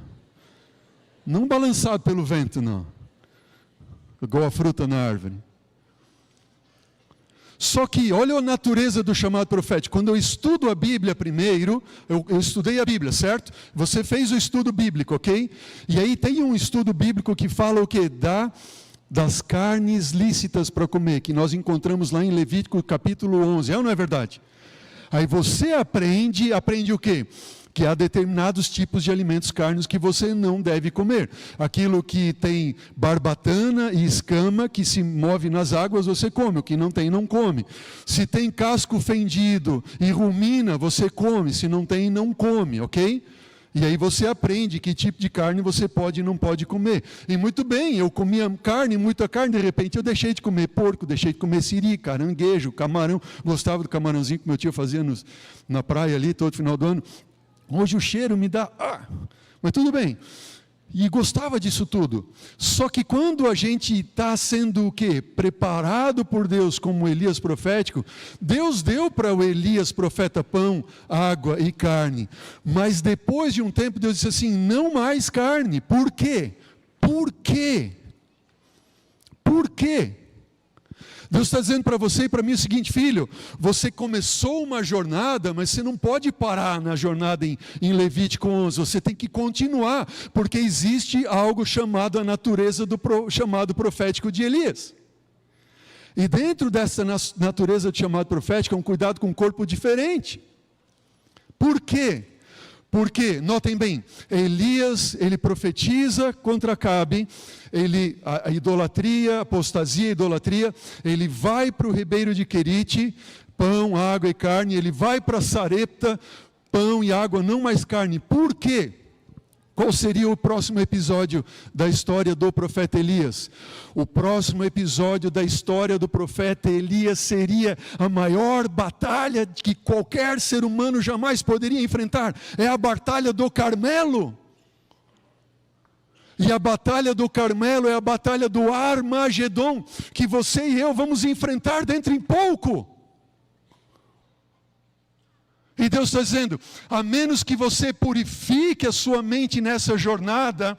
Não balançado pelo vento, não. Igual a fruta na árvore. Só que, olha a natureza do chamado profético. Quando eu estudo a Bíblia primeiro, eu estudei a Bíblia, certo? Você fez o estudo bíblico, ok? E aí tem um estudo bíblico que fala o quê? Das carnes lícitas para comer, que nós encontramos lá em Levítico capítulo 11. É ou não é verdade? Aí você aprende o quê? Que há determinados tipos de alimentos carnes que você não deve comer. Aquilo que tem barbatana e escama, que se move nas águas, você come. O que não tem, não come. Se tem casco fendido e rumina, você come. Se não tem, não come, ok? E aí você aprende que tipo de carne você pode e não pode comer. E muito bem, eu comia carne, muita carne, de repente eu deixei de comer porco, deixei de comer siri, caranguejo, camarão. Gostava do camarãozinho que meu tio fazia na praia ali, todo final do ano. Hoje o cheiro me dá... mas tudo bem. E gostava disso tudo. Só que quando a gente está sendo o quê? Preparado por Deus como Elias profético, Deus deu para o Elias profeta pão, água e carne. Mas depois de um tempo Deus disse assim, não mais carne. Por quê? Por quê? Por quê? Deus está dizendo para você e para mim o seguinte, filho, você começou uma jornada, mas você não pode parar na jornada em Levítico 11, você tem que continuar, porque existe algo chamado a natureza do chamado profético de Elias. E dentro dessa natureza do chamado profético, é um cuidado com um corpo diferente. Por quê? Porque, notem bem, Elias, ele profetiza contra Acabe, a idolatria, a apostasia, a idolatria, ele vai para o ribeiro de Querite, pão, água e carne, ele vai para Sarepta, pão e água, não mais carne. Por quê? Qual seria o próximo episódio da história do profeta Elias? O próximo episódio da história do profeta Elias seria a maior batalha que qualquer ser humano jamais poderia enfrentar. É a batalha do Carmelo. E a batalha do Carmelo é a batalha do Armagedon, que você e eu vamos enfrentar dentro em pouco. E Deus está dizendo, a menos que você purifique a sua mente nessa jornada,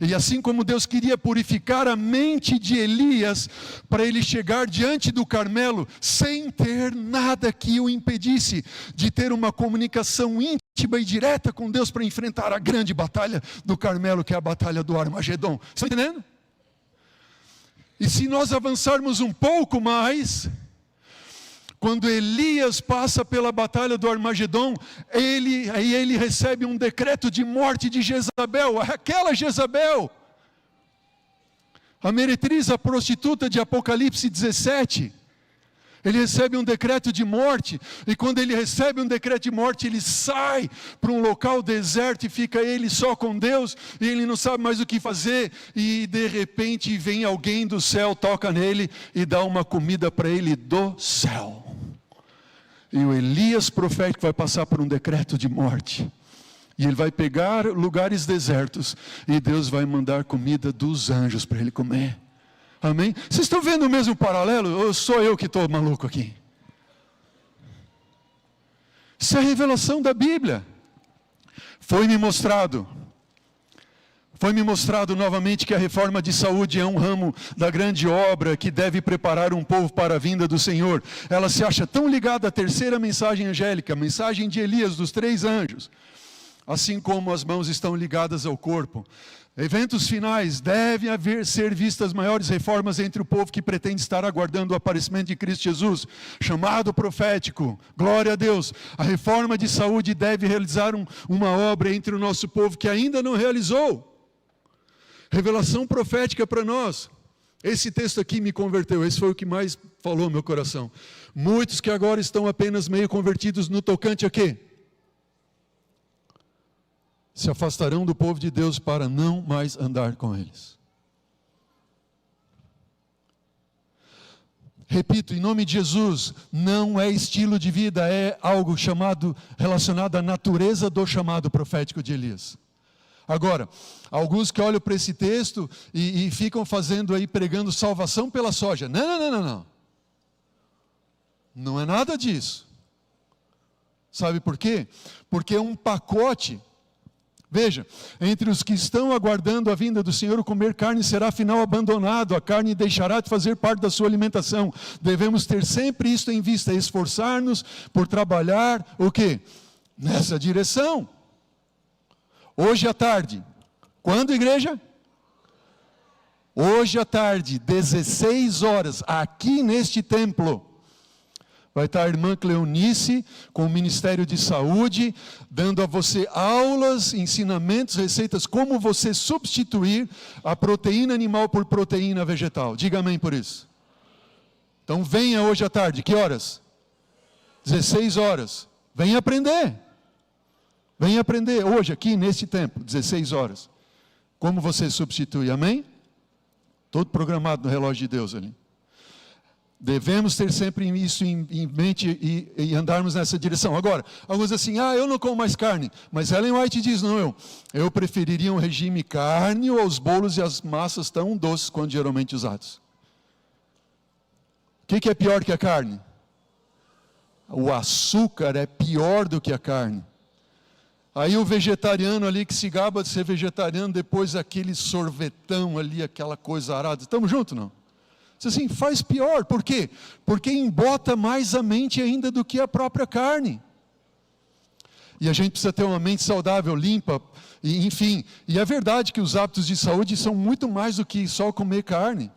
e assim como Deus queria purificar a mente de Elias, para ele chegar diante do Carmelo, sem ter nada que o impedisse de ter uma comunicação íntima e direta com Deus, para enfrentar a grande batalha do Carmelo, que é a batalha do Armagedon. Está entendendo? E se nós avançarmos um pouco mais... Quando Elias passa pela batalha do Armagedon, ele recebe um decreto de morte de Jezabel, aquela Jezabel, a meretriz, a prostituta de Apocalipse 17. Ele recebe um decreto de morte, e quando ele recebe um decreto de morte, ele sai para um local deserto e fica ele só com Deus, e ele não sabe mais o que fazer, e de repente vem alguém do céu, toca nele e dá uma comida para ele do céu. E o Elias profético vai passar por um decreto de morte. E ele vai pegar lugares desertos, e Deus vai mandar comida dos anjos para ele comer. Amém? Vocês estão vendo o mesmo paralelo? Ou sou eu que estou maluco aqui? Isso é a revelação da Bíblia. Foi-me mostrado novamente que a reforma de saúde é um ramo da grande obra que deve preparar um povo para a vinda do Senhor. Ela se acha tão ligada à terceira mensagem angélica, a mensagem de Elias, dos 3 anjos, assim como as mãos estão ligadas ao corpo. Eventos finais, devem ser vistas maiores reformas entre o povo que pretende estar aguardando o aparecimento de Cristo Jesus, chamado profético, glória a Deus. A reforma de saúde deve realizar uma obra entre o nosso povo que ainda não realizou. Revelação profética para nós. Esse texto aqui me converteu, esse foi o que mais falou no meu coração. Muitos que agora estão apenas meio convertidos no tocante a quê? Se afastarão do povo de Deus para não mais andar com eles. Repito, em nome de Jesus, não é estilo de vida, é algo relacionado à natureza do chamado profético de Elias. Agora, alguns que olham para esse texto e ficam fazendo aí, pregando salvação pela soja. Não. Não é nada disso. Sabe por quê? Porque é um pacote. Veja, entre os que estão aguardando a vinda do Senhor, o comer carne será afinal abandonado, a carne deixará de fazer parte da sua alimentação. Devemos ter sempre isto em vista, esforçar-nos por trabalhar, o quê? Nessa direção. Hoje à tarde, quando, igreja? Hoje à tarde, 16 horas, aqui neste templo, vai estar a irmã Cleonice, com o Ministério de Saúde, dando a você aulas, ensinamentos, receitas, como você substituir a proteína animal por proteína vegetal. Diga amém por isso. Então venha hoje à tarde, que horas? 16 horas. Venha aprender. Venha aprender hoje, aqui neste templo, 16 horas. Como você substitui, amém? Todo programado no relógio de Deus ali. Devemos ter sempre isso em mente e andarmos nessa direção. Agora, alguns dizem assim, eu não como mais carne. Mas Ellen White diz, não, eu preferiria um regime carne ou os bolos e as massas tão doces quanto geralmente usados. O que é pior que a carne? O açúcar é pior do que a carne. Aí o vegetariano ali que se gaba de ser vegetariano, depois aquele sorvetão ali, aquela coisa arada. Estamos juntos, não? Assim, faz pior, por quê? Porque embota mais a mente ainda do que a própria carne. E a gente precisa ter uma mente saudável, limpa, enfim. E é verdade que os hábitos de saúde são muito mais do que só comer carne.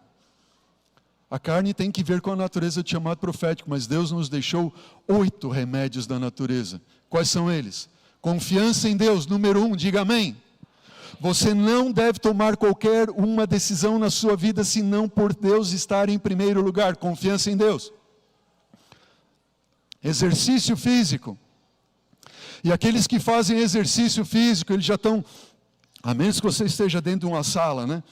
A carne tem que ver com a natureza do chamado profético, mas Deus nos deixou 8 remédios da natureza. Quais são eles? Confiança em Deus, número 1, diga amém. Você não deve tomar qualquer uma decisão na sua vida se não por Deus estar em primeiro lugar. Confiança em Deus. Exercício físico. E aqueles que fazem exercício físico, eles já estão, a menos que você esteja dentro de uma sala, né?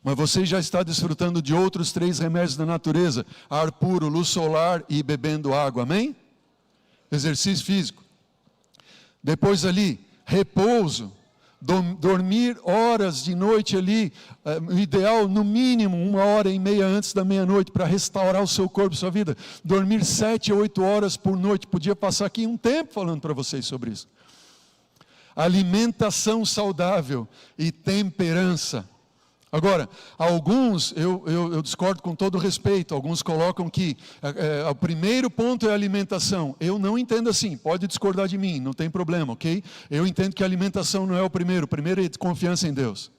Mas você já está desfrutando de outros 3 remédios da natureza. Ar puro, luz solar e bebendo água, amém? Exercício físico. Depois ali, repouso. Dormir horas de noite ali, o ideal no mínimo 1h30 antes da meia-noite para restaurar o seu corpo, sua vida. Dormir 7 a 8 horas por noite, podia passar aqui um tempo falando para vocês sobre isso. Alimentação saudável e temperança. Agora, alguns, eu discordo com todo respeito, alguns colocam que o primeiro ponto é a alimentação. Eu não entendo assim, pode discordar de mim, não tem problema, ok? Eu entendo que a alimentação não é o primeiro é confiança em Deus.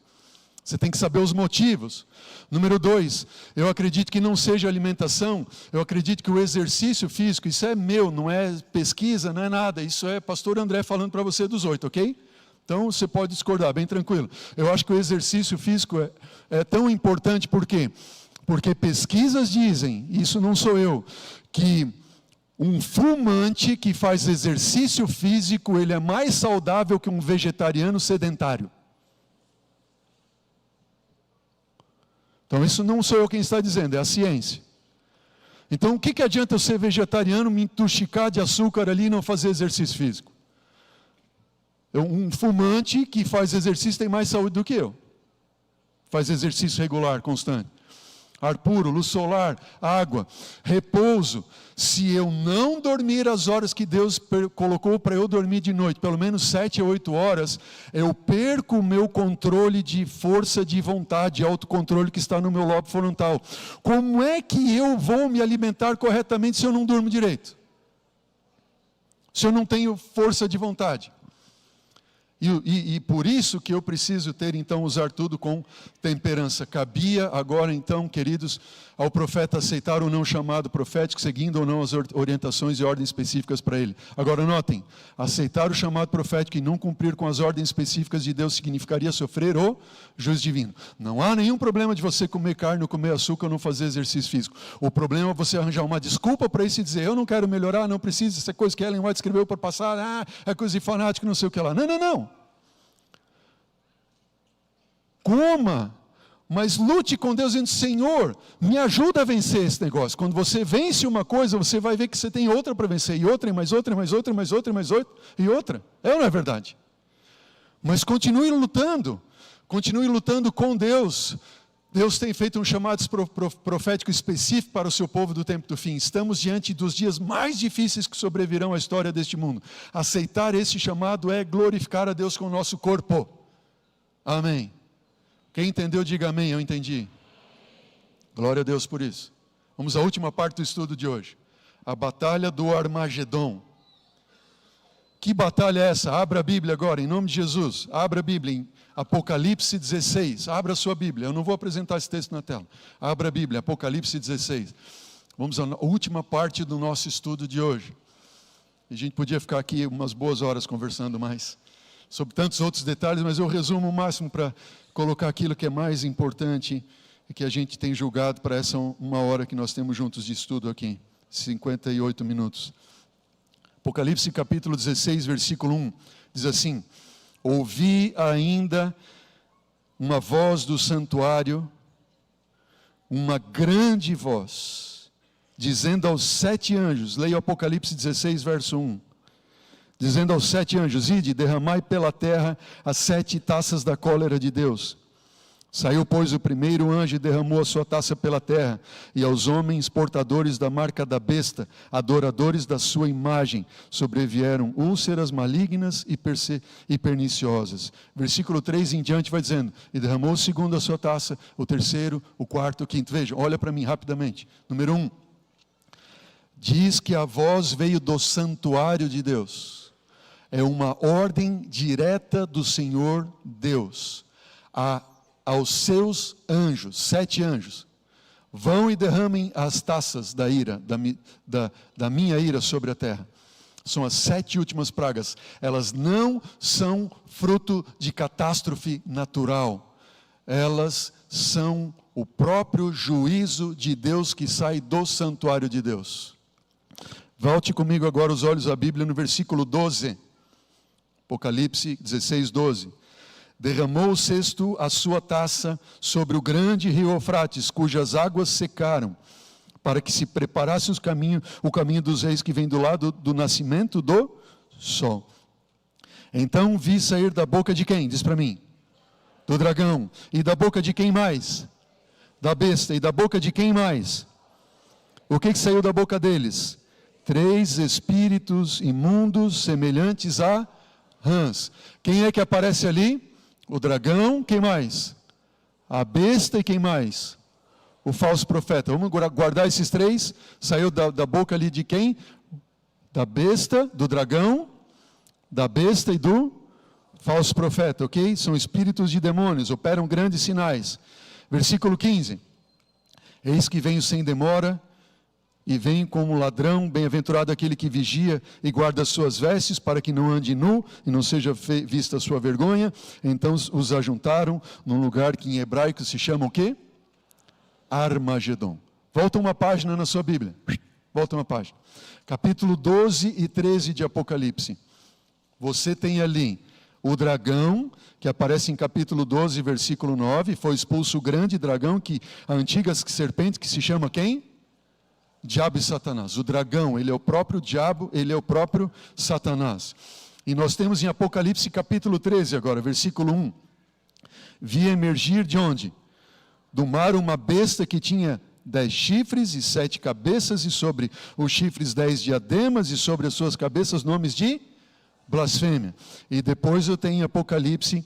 Você tem que saber os motivos. Número 2, eu acredito que não seja alimentação, eu acredito que o exercício físico, isso é meu, não é pesquisa, não é nada, isso é pastor André falando para você dos 8, ok? Então, você pode discordar, bem tranquilo. Eu acho que o exercício físico é tão importante, por quê? Porque pesquisas dizem, isso não sou eu, que um fumante que faz exercício físico, ele é mais saudável que um vegetariano sedentário. Então, isso não sou eu quem está dizendo, é a ciência. Então, o que adianta eu ser vegetariano, me intoxicar de açúcar ali e não fazer exercício físico? Um fumante que faz exercício tem mais saúde do que eu. Faz exercício regular, constante. ar puro, luz solar, água, repouso. Se eu não dormir as horas que Deus colocou para eu dormir de noite, pelo menos 7 a 8 horas, eu perco o meu controle de força de vontade, autocontrole que está no meu lobo frontal. Como é que eu vou me alimentar corretamente se eu não durmo direito? Se eu não tenho força de vontade? E por isso que eu preciso ter, então, usar tudo com temperança. Cabia agora, então, queridos, ao profeta aceitar ou não o chamado profético, seguindo ou não as orientações e ordens específicas para ele. Agora, notem, aceitar o chamado profético e não cumprir com as ordens específicas de Deus significaria sofrer o juízo divino. Não há nenhum problema de você comer carne ou comer açúcar ou não fazer exercício físico. O problema é você arranjar uma desculpa para isso e dizer, eu não quero melhorar, não preciso, essa coisa que Ellen White escreveu para passar, é coisa de fanático, não sei o que lá. Não, não, não. Coma, mas lute com Deus dizendo, Senhor, me ajuda a vencer esse negócio. Quando você vence uma coisa, você vai ver que você tem outra para vencer, e outra, e mais outra, e mais outra, e mais outra, e mais outra, e outra. É ou não é verdade? Mas continue lutando com Deus. Deus tem feito um chamado profético específico para o seu povo do tempo do fim. Estamos diante dos dias mais difíceis que sobrevirão à história deste mundo. Aceitar esse chamado é glorificar a Deus com o nosso corpo. Amém. Quem entendeu, diga amém, eu entendi. Glória a Deus por isso. Vamos à última parte do estudo de hoje. A batalha do Armagedon. Que batalha é essa? Abra a Bíblia agora, em nome de Jesus. Abra a Bíblia em Apocalipse 16. Abra a sua Bíblia. Eu não vou apresentar esse texto na tela. Abra a Bíblia, Apocalipse 16. Vamos à última parte do nosso estudo de hoje. A gente podia ficar aqui umas boas horas conversando mais sobre tantos outros detalhes, mas eu resumo o máximo para colocar aquilo que é mais importante e que a gente tem julgado para essa uma hora que nós temos juntos de estudo aqui, 58 minutos. Apocalipse capítulo 16, versículo 1, diz assim, ouvi ainda uma voz do santuário, uma grande voz, dizendo aos 7 anjos, leia o Apocalipse 16, verso 1, dizendo aos 7 anjos, ide, derramai pela terra as 7 taças da cólera de Deus. Saiu, pois, o primeiro anjo e derramou a sua taça pela terra, e aos homens portadores da marca da besta, adoradores da sua imagem, sobrevieram úlceras malignas e perniciosas. Versículo 3 em diante vai dizendo, e derramou o segundo a sua taça, o terceiro, o quarto, o quinto. Veja, olha para mim rapidamente. Número 1, diz que a voz veio do santuário de Deus. É uma ordem direta do Senhor Deus aos seus anjos, 7 anjos. Vão e derramem as taças da ira, da minha ira sobre a terra. São as 7 últimas pragas. Elas não são fruto de catástrofe natural. Elas são o próprio juízo de Deus que sai do santuário de Deus. Volte comigo agora os olhos à Bíblia no versículo 12. Apocalipse 16, 12. Derramou o sexto a sua taça sobre o grande rio Eufrates, cujas águas secaram, para que se preparasse o caminho dos reis que vem do lado do nascimento do sol. Então vi sair da boca de quem? Diz para mim. Do dragão. E da boca de quem mais? Da besta. E da boca de quem mais? O que saiu da boca deles? 3 espíritos imundos semelhantes a rãs. Quem é que aparece ali? O dragão, quem mais? A besta e quem mais? O falso profeta. Vamos guardar esses 3. Saiu da boca ali de quem? Da besta, do dragão, da besta e do falso profeta, ok? São espíritos de demônios, operam grandes sinais. Versículo 15. Eis que venho sem demora, e vem como ladrão, bem-aventurado aquele que vigia e guarda as suas vestes, para que não ande nu e não seja vista a sua vergonha. Então os ajuntaram num lugar que em hebraico se chama o quê? Armagedon. Volta uma página na sua Bíblia. Volta uma página. Capítulo 12 e 13 de Apocalipse. Você tem ali o dragão, que aparece em capítulo 12, versículo 9. Foi expulso o grande dragão, a antiga serpente, que se chama quem? Diabo e Satanás. O dragão, ele é o próprio diabo, ele é o próprio Satanás. E nós temos em Apocalipse capítulo 13 agora, versículo 1. Vi emergir de onde? do mar uma besta que tinha 10 chifres e 7 cabeças, e sobre os chifres 10 diademas, e sobre as suas cabeças nomes de blasfêmia. E depois eu tenho Apocalipse,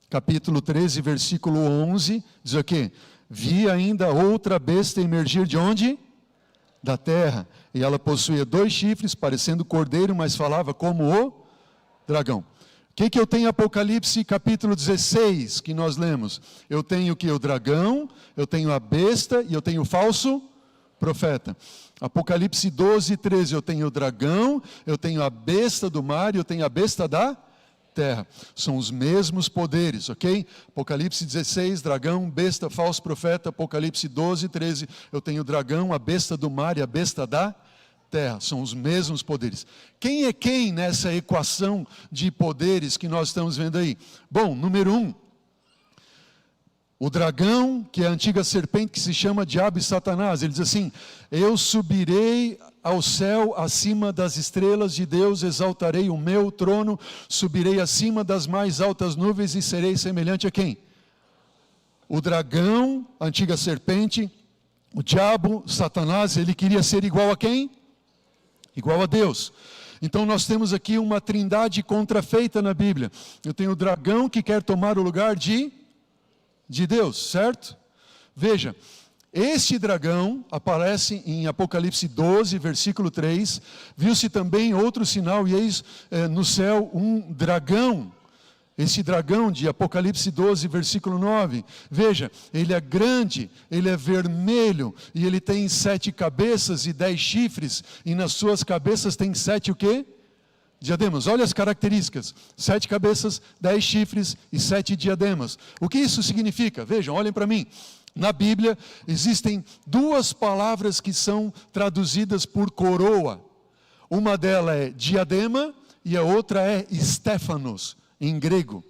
capítulo 13, versículo 11, diz o quê? Vi ainda outra besta emergir de onde? Da terra. E ela possuía 2 chifres, parecendo cordeiro, mas falava como o dragão. O que eu tenho em Apocalipse capítulo 16, que nós lemos? Eu tenho o que? O dragão, eu tenho a besta e eu tenho o falso profeta. Apocalipse 12, 13, eu tenho o dragão, eu tenho a besta do mar e eu tenho a besta da terra. São os mesmos poderes, ok? Apocalipse 16, dragão, besta, falso profeta. Apocalipse 12, 13, eu tenho o dragão, a besta do mar e a besta da terra. São os mesmos poderes. Quem é quem nessa equação de poderes que nós estamos vendo aí? Bom, número 1, o dragão, que é a antiga serpente que se chama Diabo e Satanás. Ele diz assim: eu subirei ao céu acima das estrelas de Deus, exaltarei o meu trono, subirei acima das mais altas nuvens e serei semelhante a quem? O dragão, a antiga serpente, o diabo, Satanás, ele queria ser igual a quem? Igual a Deus. Então nós temos aqui uma trindade contrafeita na Bíblia. Eu tenho o dragão que quer tomar o lugar de Deus, certo? Veja, este dragão aparece em Apocalipse 12, versículo 3. Viu-se também outro sinal, e eis no céu um dragão. Esse dragão de Apocalipse 12, versículo 9. Veja, ele é grande, ele é vermelho, e ele tem 7 cabeças e 10 chifres, e nas suas cabeças tem 7 o quê? Diademas. Olha as características: 7 cabeças, 10 chifres e 7 diademas. O que isso significa? Vejam, olhem para mim. Na Bíblia existem 2 palavras que são traduzidas por coroa. Uma delas é diadema e a outra é Stéphanos, em grego.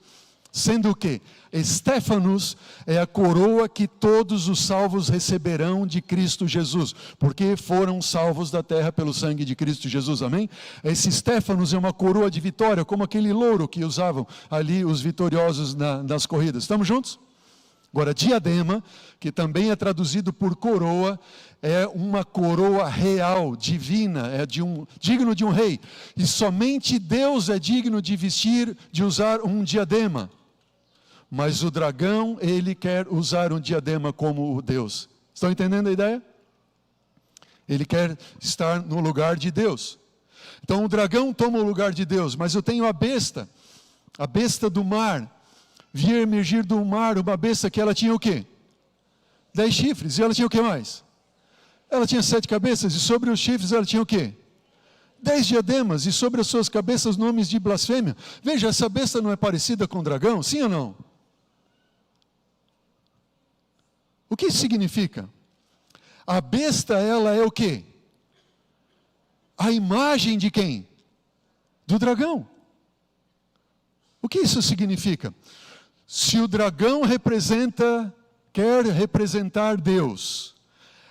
Sendo que Stéphanos é a coroa que todos os salvos receberão de Cristo Jesus, porque foram salvos da terra pelo sangue de Cristo Jesus, amém? Esse Stéphanos é uma coroa de vitória, como aquele louro que usavam ali os vitoriosos nas corridas. Estamos juntos? Agora, diadema, que também é traduzido por coroa, é uma coroa real, divina, é digno de um rei. E somente Deus é digno de vestir, de usar um diadema. Mas o dragão, ele quer usar um diadema como o Deus. Estão entendendo a ideia? Ele quer estar no lugar de Deus. Então o dragão toma o lugar de Deus, mas eu tenho a besta do mar. Vi emergir do mar uma besta que ela tinha o quê? 10 chifres. E ela tinha o que mais? Ela tinha 7 cabeças, e sobre os chifres ela tinha o quê? 10 diademas, e sobre as suas cabeças nomes de blasfêmia. Veja, essa besta não é parecida com o dragão? Sim ou não? O que isso significa? A besta, ela é o quê? A imagem de quem? Do dragão. O que isso significa? Se o dragão quer representar Deus,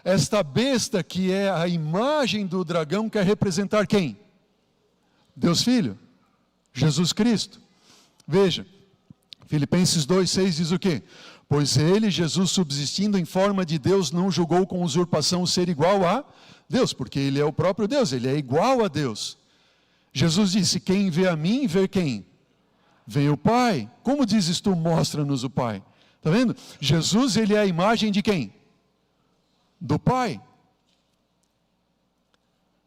esta besta que é a imagem do dragão quer representar quem? Deus Filho, Jesus Cristo. Veja, Filipenses 2,6 diz o quê? Pois ele, Jesus, subsistindo em forma de Deus, não julgou com usurpação o ser igual a Deus, porque ele é o próprio Deus, ele é igual a Deus. Jesus disse: quem vê a mim, vê quem? Vem o Pai. Como dizes tu, mostra-nos o Pai? Está vendo? Jesus, ele é a imagem de quem? Do Pai.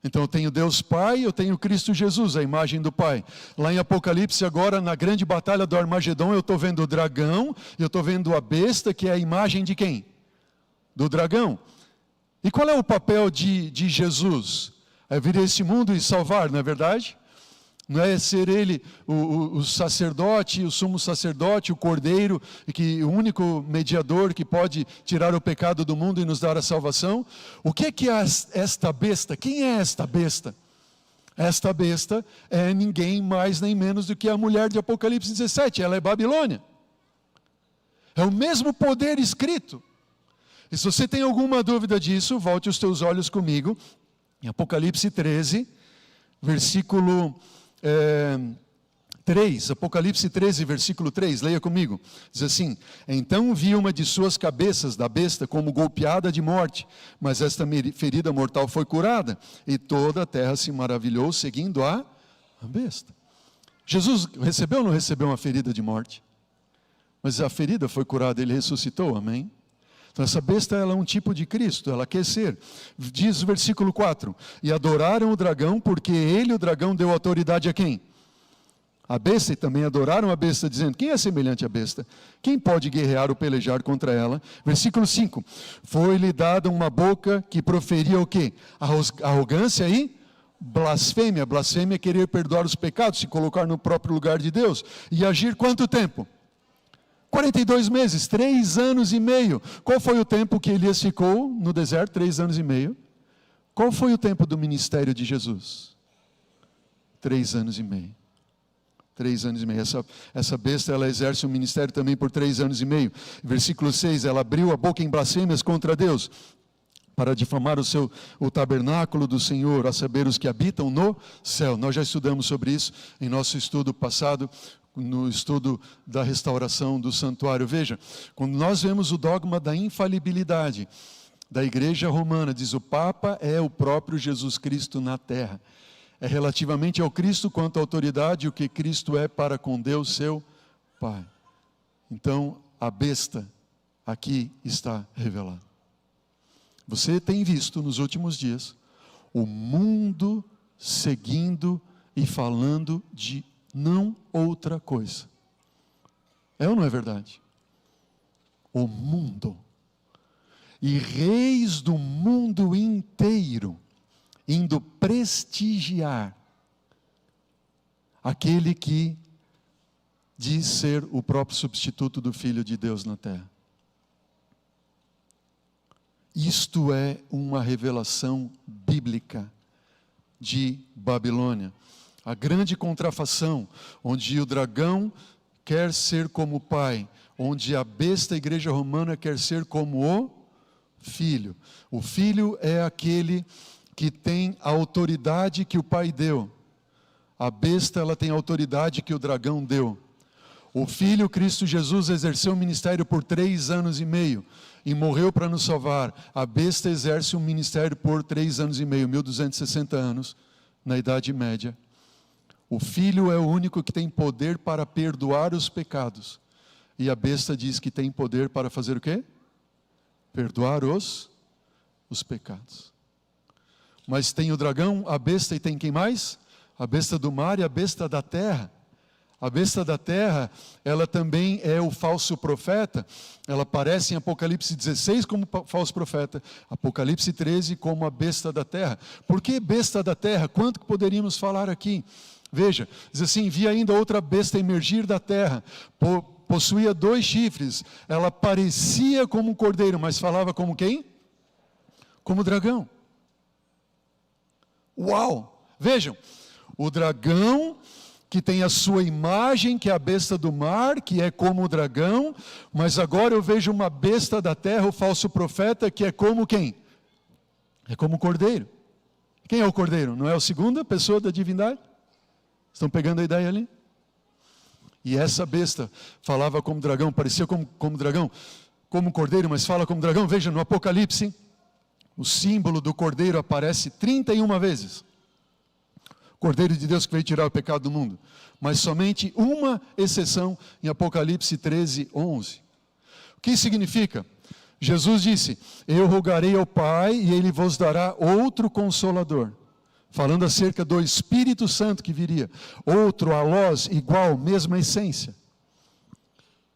Então eu tenho Deus Pai, eu tenho Cristo Jesus, a imagem do Pai. Lá em Apocalipse agora, na grande batalha do Armagedon, eu estou vendo o dragão, eu estou vendo a besta, que é a imagem de quem? Do dragão. E qual é o papel de Jesus? É vir a esse mundo e salvar, não é verdade? Não é ser ele o sacerdote, o sumo sacerdote, o cordeiro, o único mediador que pode tirar o pecado do mundo e nos dar a salvação? O que é esta besta? Quem é esta besta? Esta besta é ninguém mais nem menos do que a mulher de Apocalipse 17, ela é Babilônia. É o mesmo poder escrito. E se você tem alguma dúvida disso, volte os teus olhos comigo, em Apocalipse 13, versículo 3, Apocalipse 13, versículo 3, leia comigo. Diz assim: então vi uma de suas cabeças, da besta, como golpeada de morte, mas esta ferida mortal foi curada, e toda a terra se maravilhou seguindo a besta. Jesus recebeu ou não recebeu uma ferida de morte? Mas a ferida foi curada, ele ressuscitou, amém? Então essa besta, ela é um tipo de Cristo, ela quer ser. Diz o versículo 4, e adoraram o dragão, porque ele, o dragão, deu autoridade a quem? A besta, e também adoraram a besta, dizendo: quem é semelhante à besta? Quem pode guerrear ou pelejar contra ela? Versículo 5, foi-lhe dada uma boca que proferia o quê? Arrogância e blasfêmia. Blasfêmia é querer perdoar os pecados, se colocar no próprio lugar de Deus. E agir quanto tempo? 42 meses, 3 anos e meio. Qual foi o tempo que Elias ficou no deserto? 3 anos e meio. Qual foi o tempo do ministério de Jesus? 3 anos e meio. 3 anos e meio. Essa besta, ela exerce um ministério também por 3 anos e meio. Versículo 6, ela abriu a boca em blasfêmias contra Deus, para difamar o tabernáculo do Senhor, a saber, os que habitam no céu. Nós já estudamos sobre isso em nosso estudo passado, no estudo da restauração do santuário. Veja, quando nós vemos o dogma da infalibilidade da Igreja Romana, diz: o Papa é o próprio Jesus Cristo na terra. É relativamente ao Cristo quanto à autoridade o que Cristo é para com Deus, seu Pai. Então, a besta aqui está revelada. Você tem visto nos últimos dias o mundo seguindo e falando de não outra coisa. É ou não é verdade? O mundo. E reis do mundo inteiro indo prestigiar aquele que diz ser o próprio substituto do Filho de Deus na terra. Isto é uma revelação bíblica de Babilônia. A grande contrafação, onde o dragão quer ser como o pai, onde a besta, a igreja romana, quer ser como o filho. O filho é aquele que tem a autoridade que o pai deu. A besta, ela tem a autoridade que o dragão deu. O Filho, Cristo Jesus, exerceu o ministério por 3 anos e meio e morreu para nos salvar. A besta exerce um ministério por 3 anos e meio, 1260 anos, na Idade Média. O Filho é o único que tem poder para perdoar os pecados. E a besta diz que tem poder para fazer o quê? Perdoar os pecados. Mas tem o dragão, a besta, e tem quem mais? A besta do mar e a besta da terra. A besta da terra, ela também é o falso profeta. Ela aparece em Apocalipse 16 como falso profeta, Apocalipse 13 como a besta da terra. Por que besta da terra? Quanto que poderíamos falar aqui? Veja, diz assim: vi ainda outra besta emergir da terra, possuía 2 chifres, ela parecia como um cordeiro, mas falava como quem? Como dragão. Uau! Vejam, o dragão que tem a sua imagem, que é a besta do mar, que é como o dragão, mas agora eu vejo uma besta da terra, o falso profeta, que é como quem? É como o cordeiro. Quem é o cordeiro? Não é a segunda pessoa da divindade? Estão pegando a ideia ali? E essa besta falava como dragão, parecia como dragão, como cordeiro, mas fala como dragão. Veja, no Apocalipse, o símbolo do cordeiro aparece 31 vezes. Cordeiro de Deus que veio tirar o pecado do mundo. Mas somente uma exceção em Apocalipse 13, 11. O que significa? Jesus disse: eu rogarei ao Pai e Ele vos dará outro Consolador. Falando acerca do Espírito Santo que viria. Outro, alós, igual, mesma essência.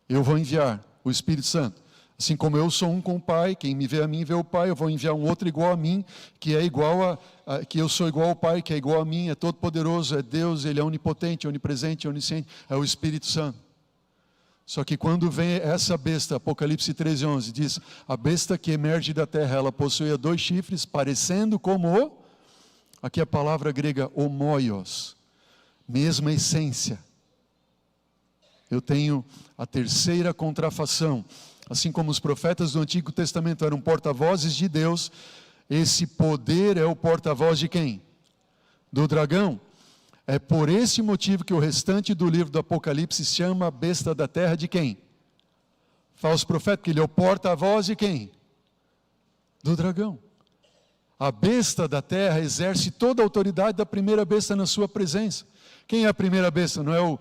Eu vou enviar o Espírito Santo. Assim como eu sou um com o Pai, quem me vê a mim vê o Pai, eu vou enviar um outro igual a mim, que é igual que eu sou igual ao Pai, que é igual a mim, é todo poderoso, é Deus, Ele é onipotente, onipresente, onisciente, é o Espírito Santo. Só que quando vem essa besta, Apocalipse 13, 11, diz: a besta que emerge da terra, ela possuía 2 chifres, parecendo como aqui a palavra grega homoios, mesma essência. Eu tenho a terceira contrafação. Assim como os profetas do Antigo Testamento eram porta-vozes de Deus, esse poder é o porta-voz de quem? Do dragão. É por esse motivo que o restante do livro do Apocalipse chama a besta da terra de quem? Falso profeta, porque ele é o porta-voz de quem? Do dragão. A besta da terra exerce toda a autoridade da primeira besta na sua presença. Quem é a primeira besta? Não é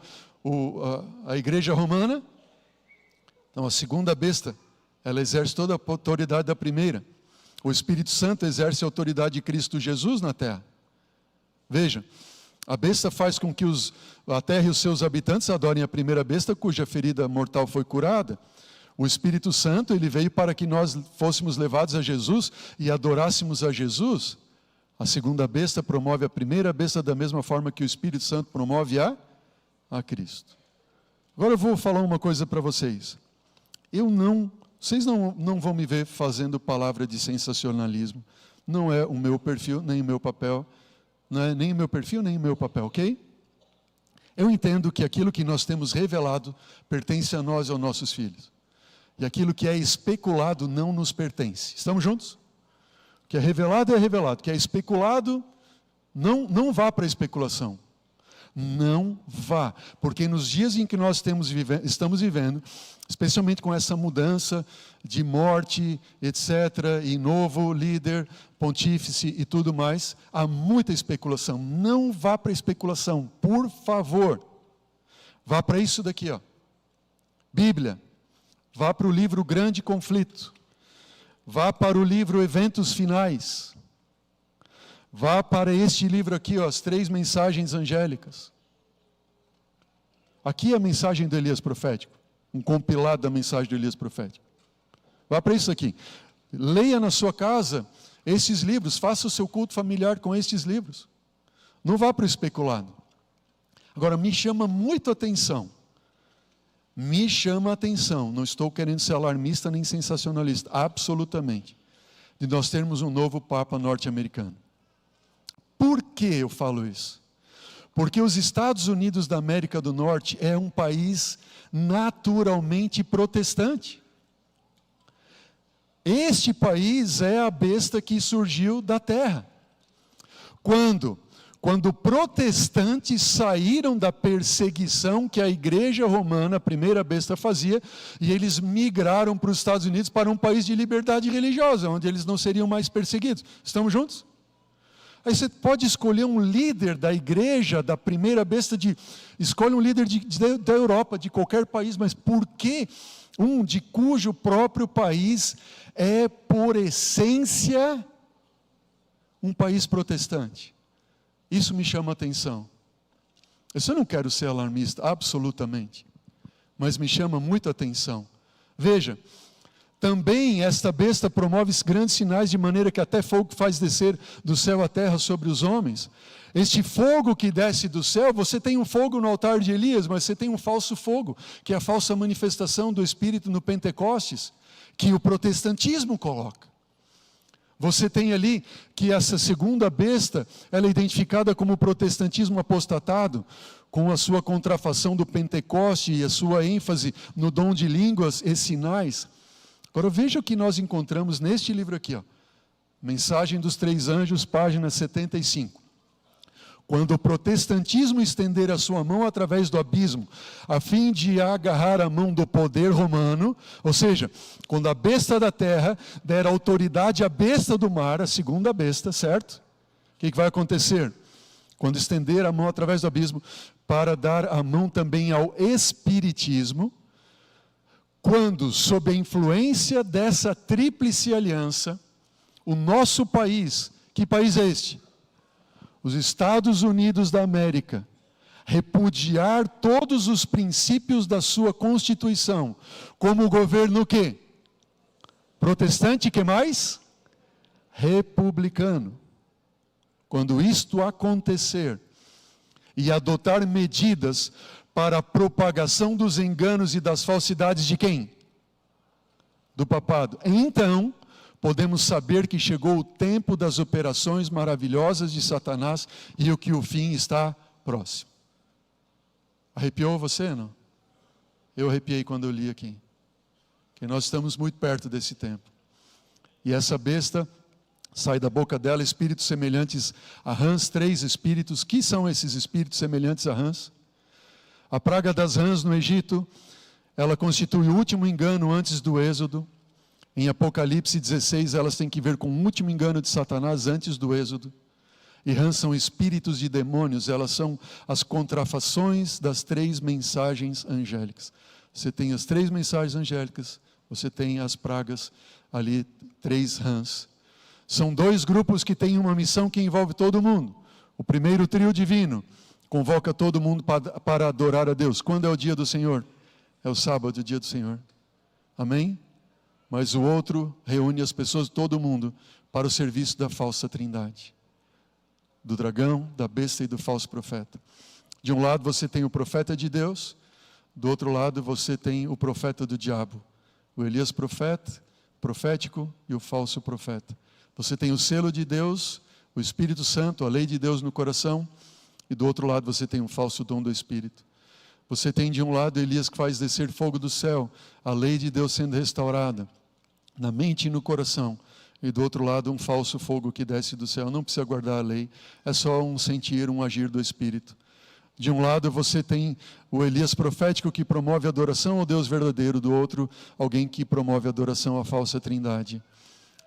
a igreja romana? Então, a segunda besta, ela exerce toda a autoridade da primeira. O Espírito Santo exerce a autoridade de Cristo Jesus na terra. Veja, a besta faz com que a terra e os seus habitantes adorem a primeira besta, cuja ferida mortal foi curada. O Espírito Santo, ele veio para que nós fôssemos levados a Jesus e adorássemos a Jesus. A segunda besta promove a primeira besta da mesma forma que o Espírito Santo promove a Cristo. Agora eu vou falar uma coisa para vocês. Vocês não vão me ver fazendo palavra de sensacionalismo. Não é o meu perfil, nem o meu papel. Não é nem o meu perfil, nem o meu papel, ok? Eu entendo que aquilo que nós temos revelado pertence a nós e aos nossos filhos. E aquilo que é especulado não nos pertence. Estamos juntos? O que é revelado é revelado. O que é especulado, não vá para a especulação. Não vá. Porque nos dias em que nós estamos vivendo, especialmente com essa mudança de morte, etc., e novo líder, pontífice e tudo mais, há muita especulação. Não vá para a especulação, por favor. Vá para isso daqui, ó. Bíblia. Vá para o livro Grande Conflito. Vá para o livro Eventos Finais. Vá para este livro aqui, ó, as 3 mensagens angélicas. Aqui é a mensagem do Elias profético. Um compilado da mensagem do Elias profético. Vá para isso aqui. Leia na sua casa esses livros. Faça o seu culto familiar com estes livros. Não vá para o especulado. Agora, me chama muito a atenção. Me chama a atenção, não estou querendo ser alarmista nem sensacionalista, absolutamente, de nós termos um novo Papa norte-americano. Por que eu falo isso? Porque os Estados Unidos da América do Norte é um país naturalmente protestante. Este país é a besta que surgiu da terra. Quando protestantes saíram da perseguição que a igreja romana, a primeira besta, fazia, e eles migraram para os Estados Unidos para um país de liberdade religiosa, onde eles não seriam mais perseguidos. Estamos juntos? Aí você pode escolher um líder da igreja, da primeira besta, escolhe um líder da Europa, de qualquer país, mas por que um de cujo próprio país é, por essência, um país protestante? Isso me chama a atenção. Eu não quero ser alarmista, absolutamente. Mas me chama muito a atenção. Veja, também esta besta promove grandes sinais, de maneira que até fogo faz descer do céu a terra sobre os homens. Este fogo que desce do céu, você tem um fogo no altar de Elias, mas você tem um falso fogo, que é a falsa manifestação do Espírito no Pentecostes, que o protestantismo coloca. Você tem ali que essa segunda besta, ela é identificada como protestantismo apostatado, com a sua contrafação do Pentecoste e a sua ênfase no dom de línguas e sinais. Agora veja o que nós encontramos neste livro aqui, ó. Mensagem dos 3 Anjos, página 75. Quando o protestantismo estender a sua mão através do abismo, a fim de agarrar a mão do poder romano, ou seja, quando a besta da terra der autoridade à besta do mar, a segunda besta, certo? O que vai acontecer? Quando estender a mão através do abismo, para dar a mão também ao espiritismo, quando, sob a influência dessa tríplice aliança, o nosso país, que país é este? Os Estados Unidos da América, repudiar todos os princípios da sua Constituição, como o governo o quê? Protestante, que mais? Republicano. Quando isto acontecer, e adotar medidas para a propagação dos enganos e das falsidades de quem? Do papado. Então, podemos saber que chegou o tempo das operações maravilhosas de Satanás e que o fim está próximo. Arrepiou você, não? Eu arrepiei quando eu li aqui. Que nós estamos muito perto desse tempo. E essa besta Sai da boca dela espíritos semelhantes a rãs, 3 espíritos. Que são esses espíritos semelhantes a rãs? A praga das rãs no Egito, ela constitui o último engano antes do Êxodo. Em Apocalipse 16, elas têm que ver com o último engano de Satanás antes do Êxodo. E rãs são espíritos de demônios, elas são as contrafações das 3 mensagens angélicas. Você tem as 3 mensagens angélicas, você tem as pragas ali, 3 rãs. São 2 grupos que têm uma missão que envolve todo mundo. O primeiro, o trio divino, convoca todo mundo para adorar a Deus. Quando é o dia do Senhor? É o sábado, o dia do Senhor. Amém? Mas o outro reúne as pessoas, todo mundo, para o serviço da falsa trindade. Do dragão, da besta e do falso profeta. De um lado você tem o profeta de Deus, do outro lado você tem o profeta do diabo. O Elias profético e o falso profeta. Você tem o selo de Deus, o Espírito Santo, a lei de Deus no coração, e do outro lado você tem um falso dom do Espírito. Você tem de um lado Elias que faz descer fogo do céu, a lei de Deus sendo restaurada, na mente e no coração. E do outro lado um falso fogo que desce do céu. Não precisa guardar a lei, é só um sentir, um agir do Espírito. De um lado você tem o Elias profético que promove a adoração ao Deus verdadeiro, do outro alguém que promove a adoração à falsa trindade.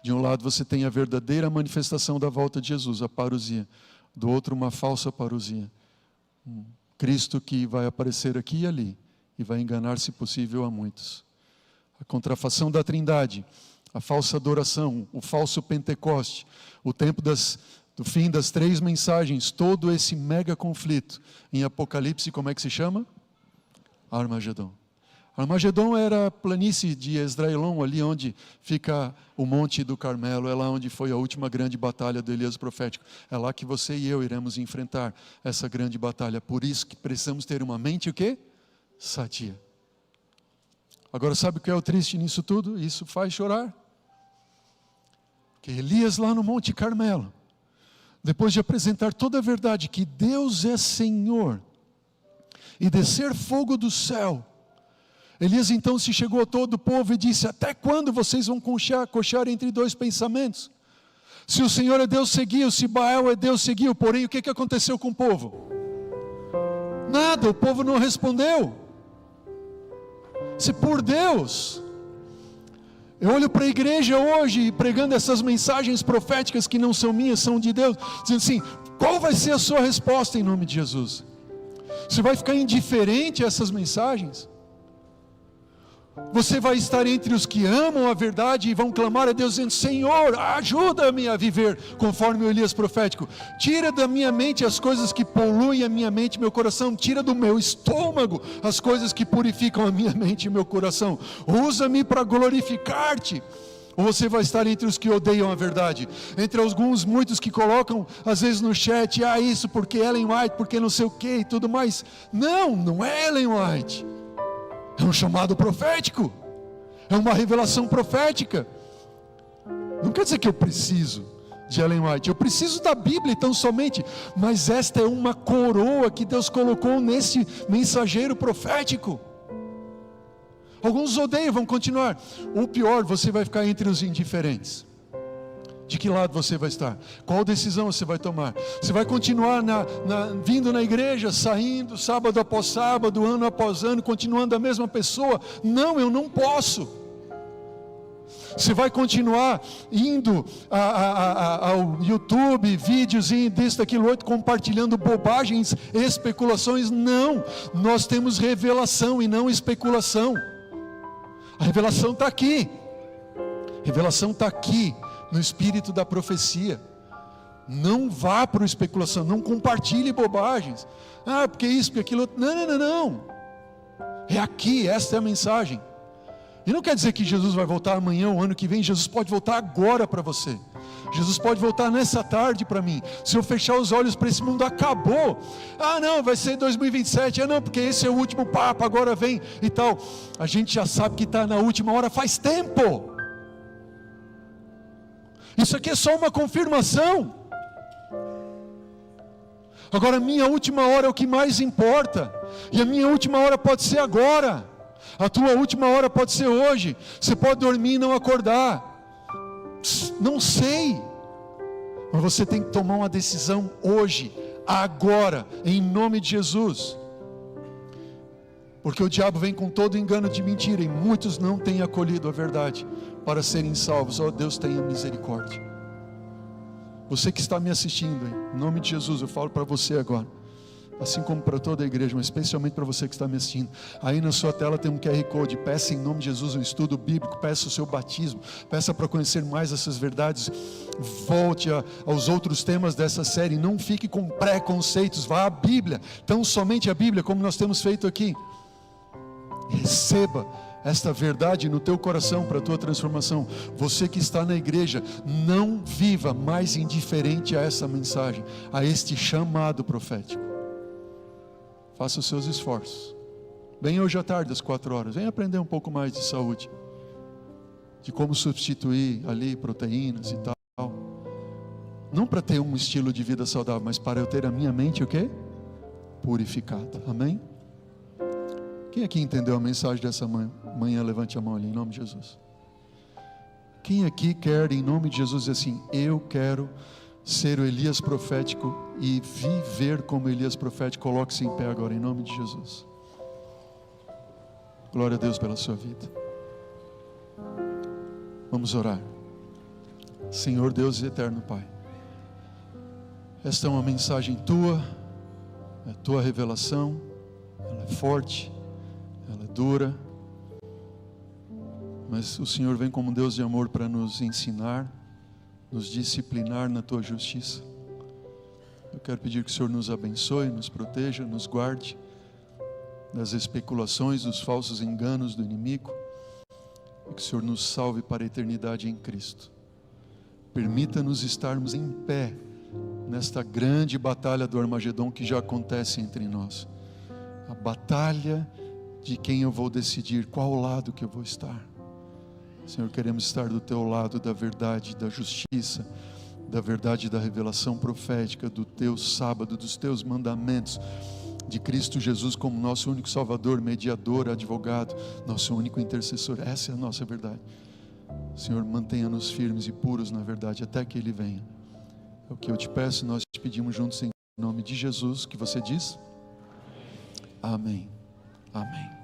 De um lado você tem a verdadeira manifestação da volta de Jesus, a parousia. Do outro uma falsa parousia. Cristo que vai aparecer aqui e ali e vai enganar, se possível, a muitos. A contrafação da trindade, a falsa adoração, o falso Pentecoste, o tempo do fim das 3 mensagens, todo esse mega conflito. Em Apocalipse, como é que se chama? Armagedon. Armagedon era a planície de Esdraelon, ali onde fica o Monte do Carmelo, é lá onde foi a última grande batalha do Elias profético. É lá que você e eu iremos enfrentar essa grande batalha. Por isso que precisamos ter uma mente o quê? Sadia. Agora sabe o que é o triste nisso tudo? Isso faz chorar. Que Elias lá no Monte Carmelo, depois de apresentar toda a verdade, que Deus é Senhor, e descer fogo do céu, Elias então se chegou a todo o povo e disse: até quando vocês vão coxar entre 2 pensamentos? Se o Senhor é Deus, seguiu, se Baal é Deus, seguiu. Porém, o que aconteceu com o povo? Nada, o povo não respondeu. Se por Deus, eu olho para a igreja hoje, pregando essas mensagens proféticas que não são minhas, são de Deus, dizendo assim: qual vai ser a sua resposta em nome de Jesus? Você vai ficar indiferente a essas mensagens? Você vai estar entre os que amam a verdade e vão clamar a Deus dizendo: Senhor, ajuda-me a viver conforme o Elias profético. Tira da minha mente as coisas que poluem a minha mente e meu coração. Tira do meu estômago as coisas que purificam a minha mente e meu coração. Usa-me para glorificar-te. Ou você vai estar entre os que odeiam a verdade, entre alguns, muitos que colocam às vezes no chat: isso porque Ellen White, porque não sei o que e tudo mais. Não, não é Ellen White. É um chamado profético, é uma revelação profética. Não quer dizer que eu preciso de Ellen White, eu preciso da Bíblia tão somente, mas esta é uma coroa que Deus colocou nesse mensageiro profético. Alguns odeiam, vão continuar. Ou pior, você vai ficar entre os indiferentes. De que lado você vai estar? Qual decisão você vai tomar? Você vai continuar vindo na igreja, saindo sábado após sábado, ano após ano, continuando a mesma pessoa? Não, eu não posso. Você vai continuar indo ao YouTube, vídeos disso, daquilo, outro, compartilhando bobagens, especulações? Não, nós temos revelação e não especulação. A revelação está aqui. A revelação está aqui, no espírito da profecia. Não vá para a especulação, não compartilhe bobagens. Porque isso, porque aquilo. Não. É aqui, esta é a mensagem. E não quer dizer que Jesus vai voltar amanhã ou ano que vem. Jesus pode voltar agora para você. Jesus pode voltar nessa tarde para mim. Se eu fechar os olhos para esse mundo, acabou. Não, vai ser 2027. Não, porque esse é o último Papa, agora vem e tal. A gente já sabe que está na última hora faz tempo. Isso aqui é só uma confirmação. Agora, a minha última hora é o que mais importa. E a minha última hora pode ser agora. A tua última hora pode ser hoje. Você pode dormir e não acordar. Não sei. Mas você tem que tomar uma decisão hoje, agora, em nome de Jesus. Porque o diabo vem com todo engano de mentira, e muitos não têm acolhido a verdade para serem salvos. Oh, Deus tenha misericórdia. Você que está me assistindo, em nome de Jesus, eu falo para você agora, assim como para toda a igreja, mas especialmente para você que está me assistindo. Aí na sua tela tem um QR Code. Peça em nome de Jesus um estudo bíblico, peça o seu batismo, peça para conhecer mais essas verdades. Volte aos outros temas dessa série. Não fique com preconceitos, vá à Bíblia, tão somente a Bíblia, como nós temos feito aqui. Receba esta verdade no teu coração para a tua transformação. Você que está na igreja, não viva mais indiferente a essa mensagem, a este chamado profético. Faça os seus esforços. Venha hoje à tarde às 4h. Venha aprender um pouco mais de saúde, de como substituir ali proteínas e tal. Não para ter um estilo de vida saudável, mas para eu ter a minha mente o quê? Purificada. Amém? Quem aqui entendeu a mensagem dessa manhã? Levante a mão ali, em nome de Jesus. Quem aqui quer, em nome de Jesus, dizer assim: eu quero ser o Elias profético e viver como Elias profético? Coloque-se em pé agora, em nome de Jesus. Glória a Deus pela sua vida. Vamos orar. Senhor Deus e eterno Pai, esta é uma mensagem tua, é tua revelação, ela é forte, ela é dura, mas o Senhor vem como Deus de amor para nos ensinar, nos disciplinar na tua justiça. Eu quero pedir que o Senhor nos abençoe, nos proteja, nos guarde das especulações, dos falsos enganos do inimigo, e que o Senhor nos salve para a eternidade em Cristo. Permita-nos estarmos em pé nesta grande batalha do Armagedon que já acontece entre nós. A batalha de quem eu vou decidir, qual lado que eu vou estar. Senhor, queremos estar do teu lado da verdade, da justiça, da verdade da revelação profética, do teu sábado, dos teus mandamentos, de Cristo Jesus como nosso único Salvador, mediador, advogado, nosso único intercessor. Essa é a nossa verdade. Senhor, mantenha-nos firmes e puros na verdade até que Ele venha. É o que eu te peço, nós te pedimos juntos em nome de Jesus. Que você diz? Amém. Amém.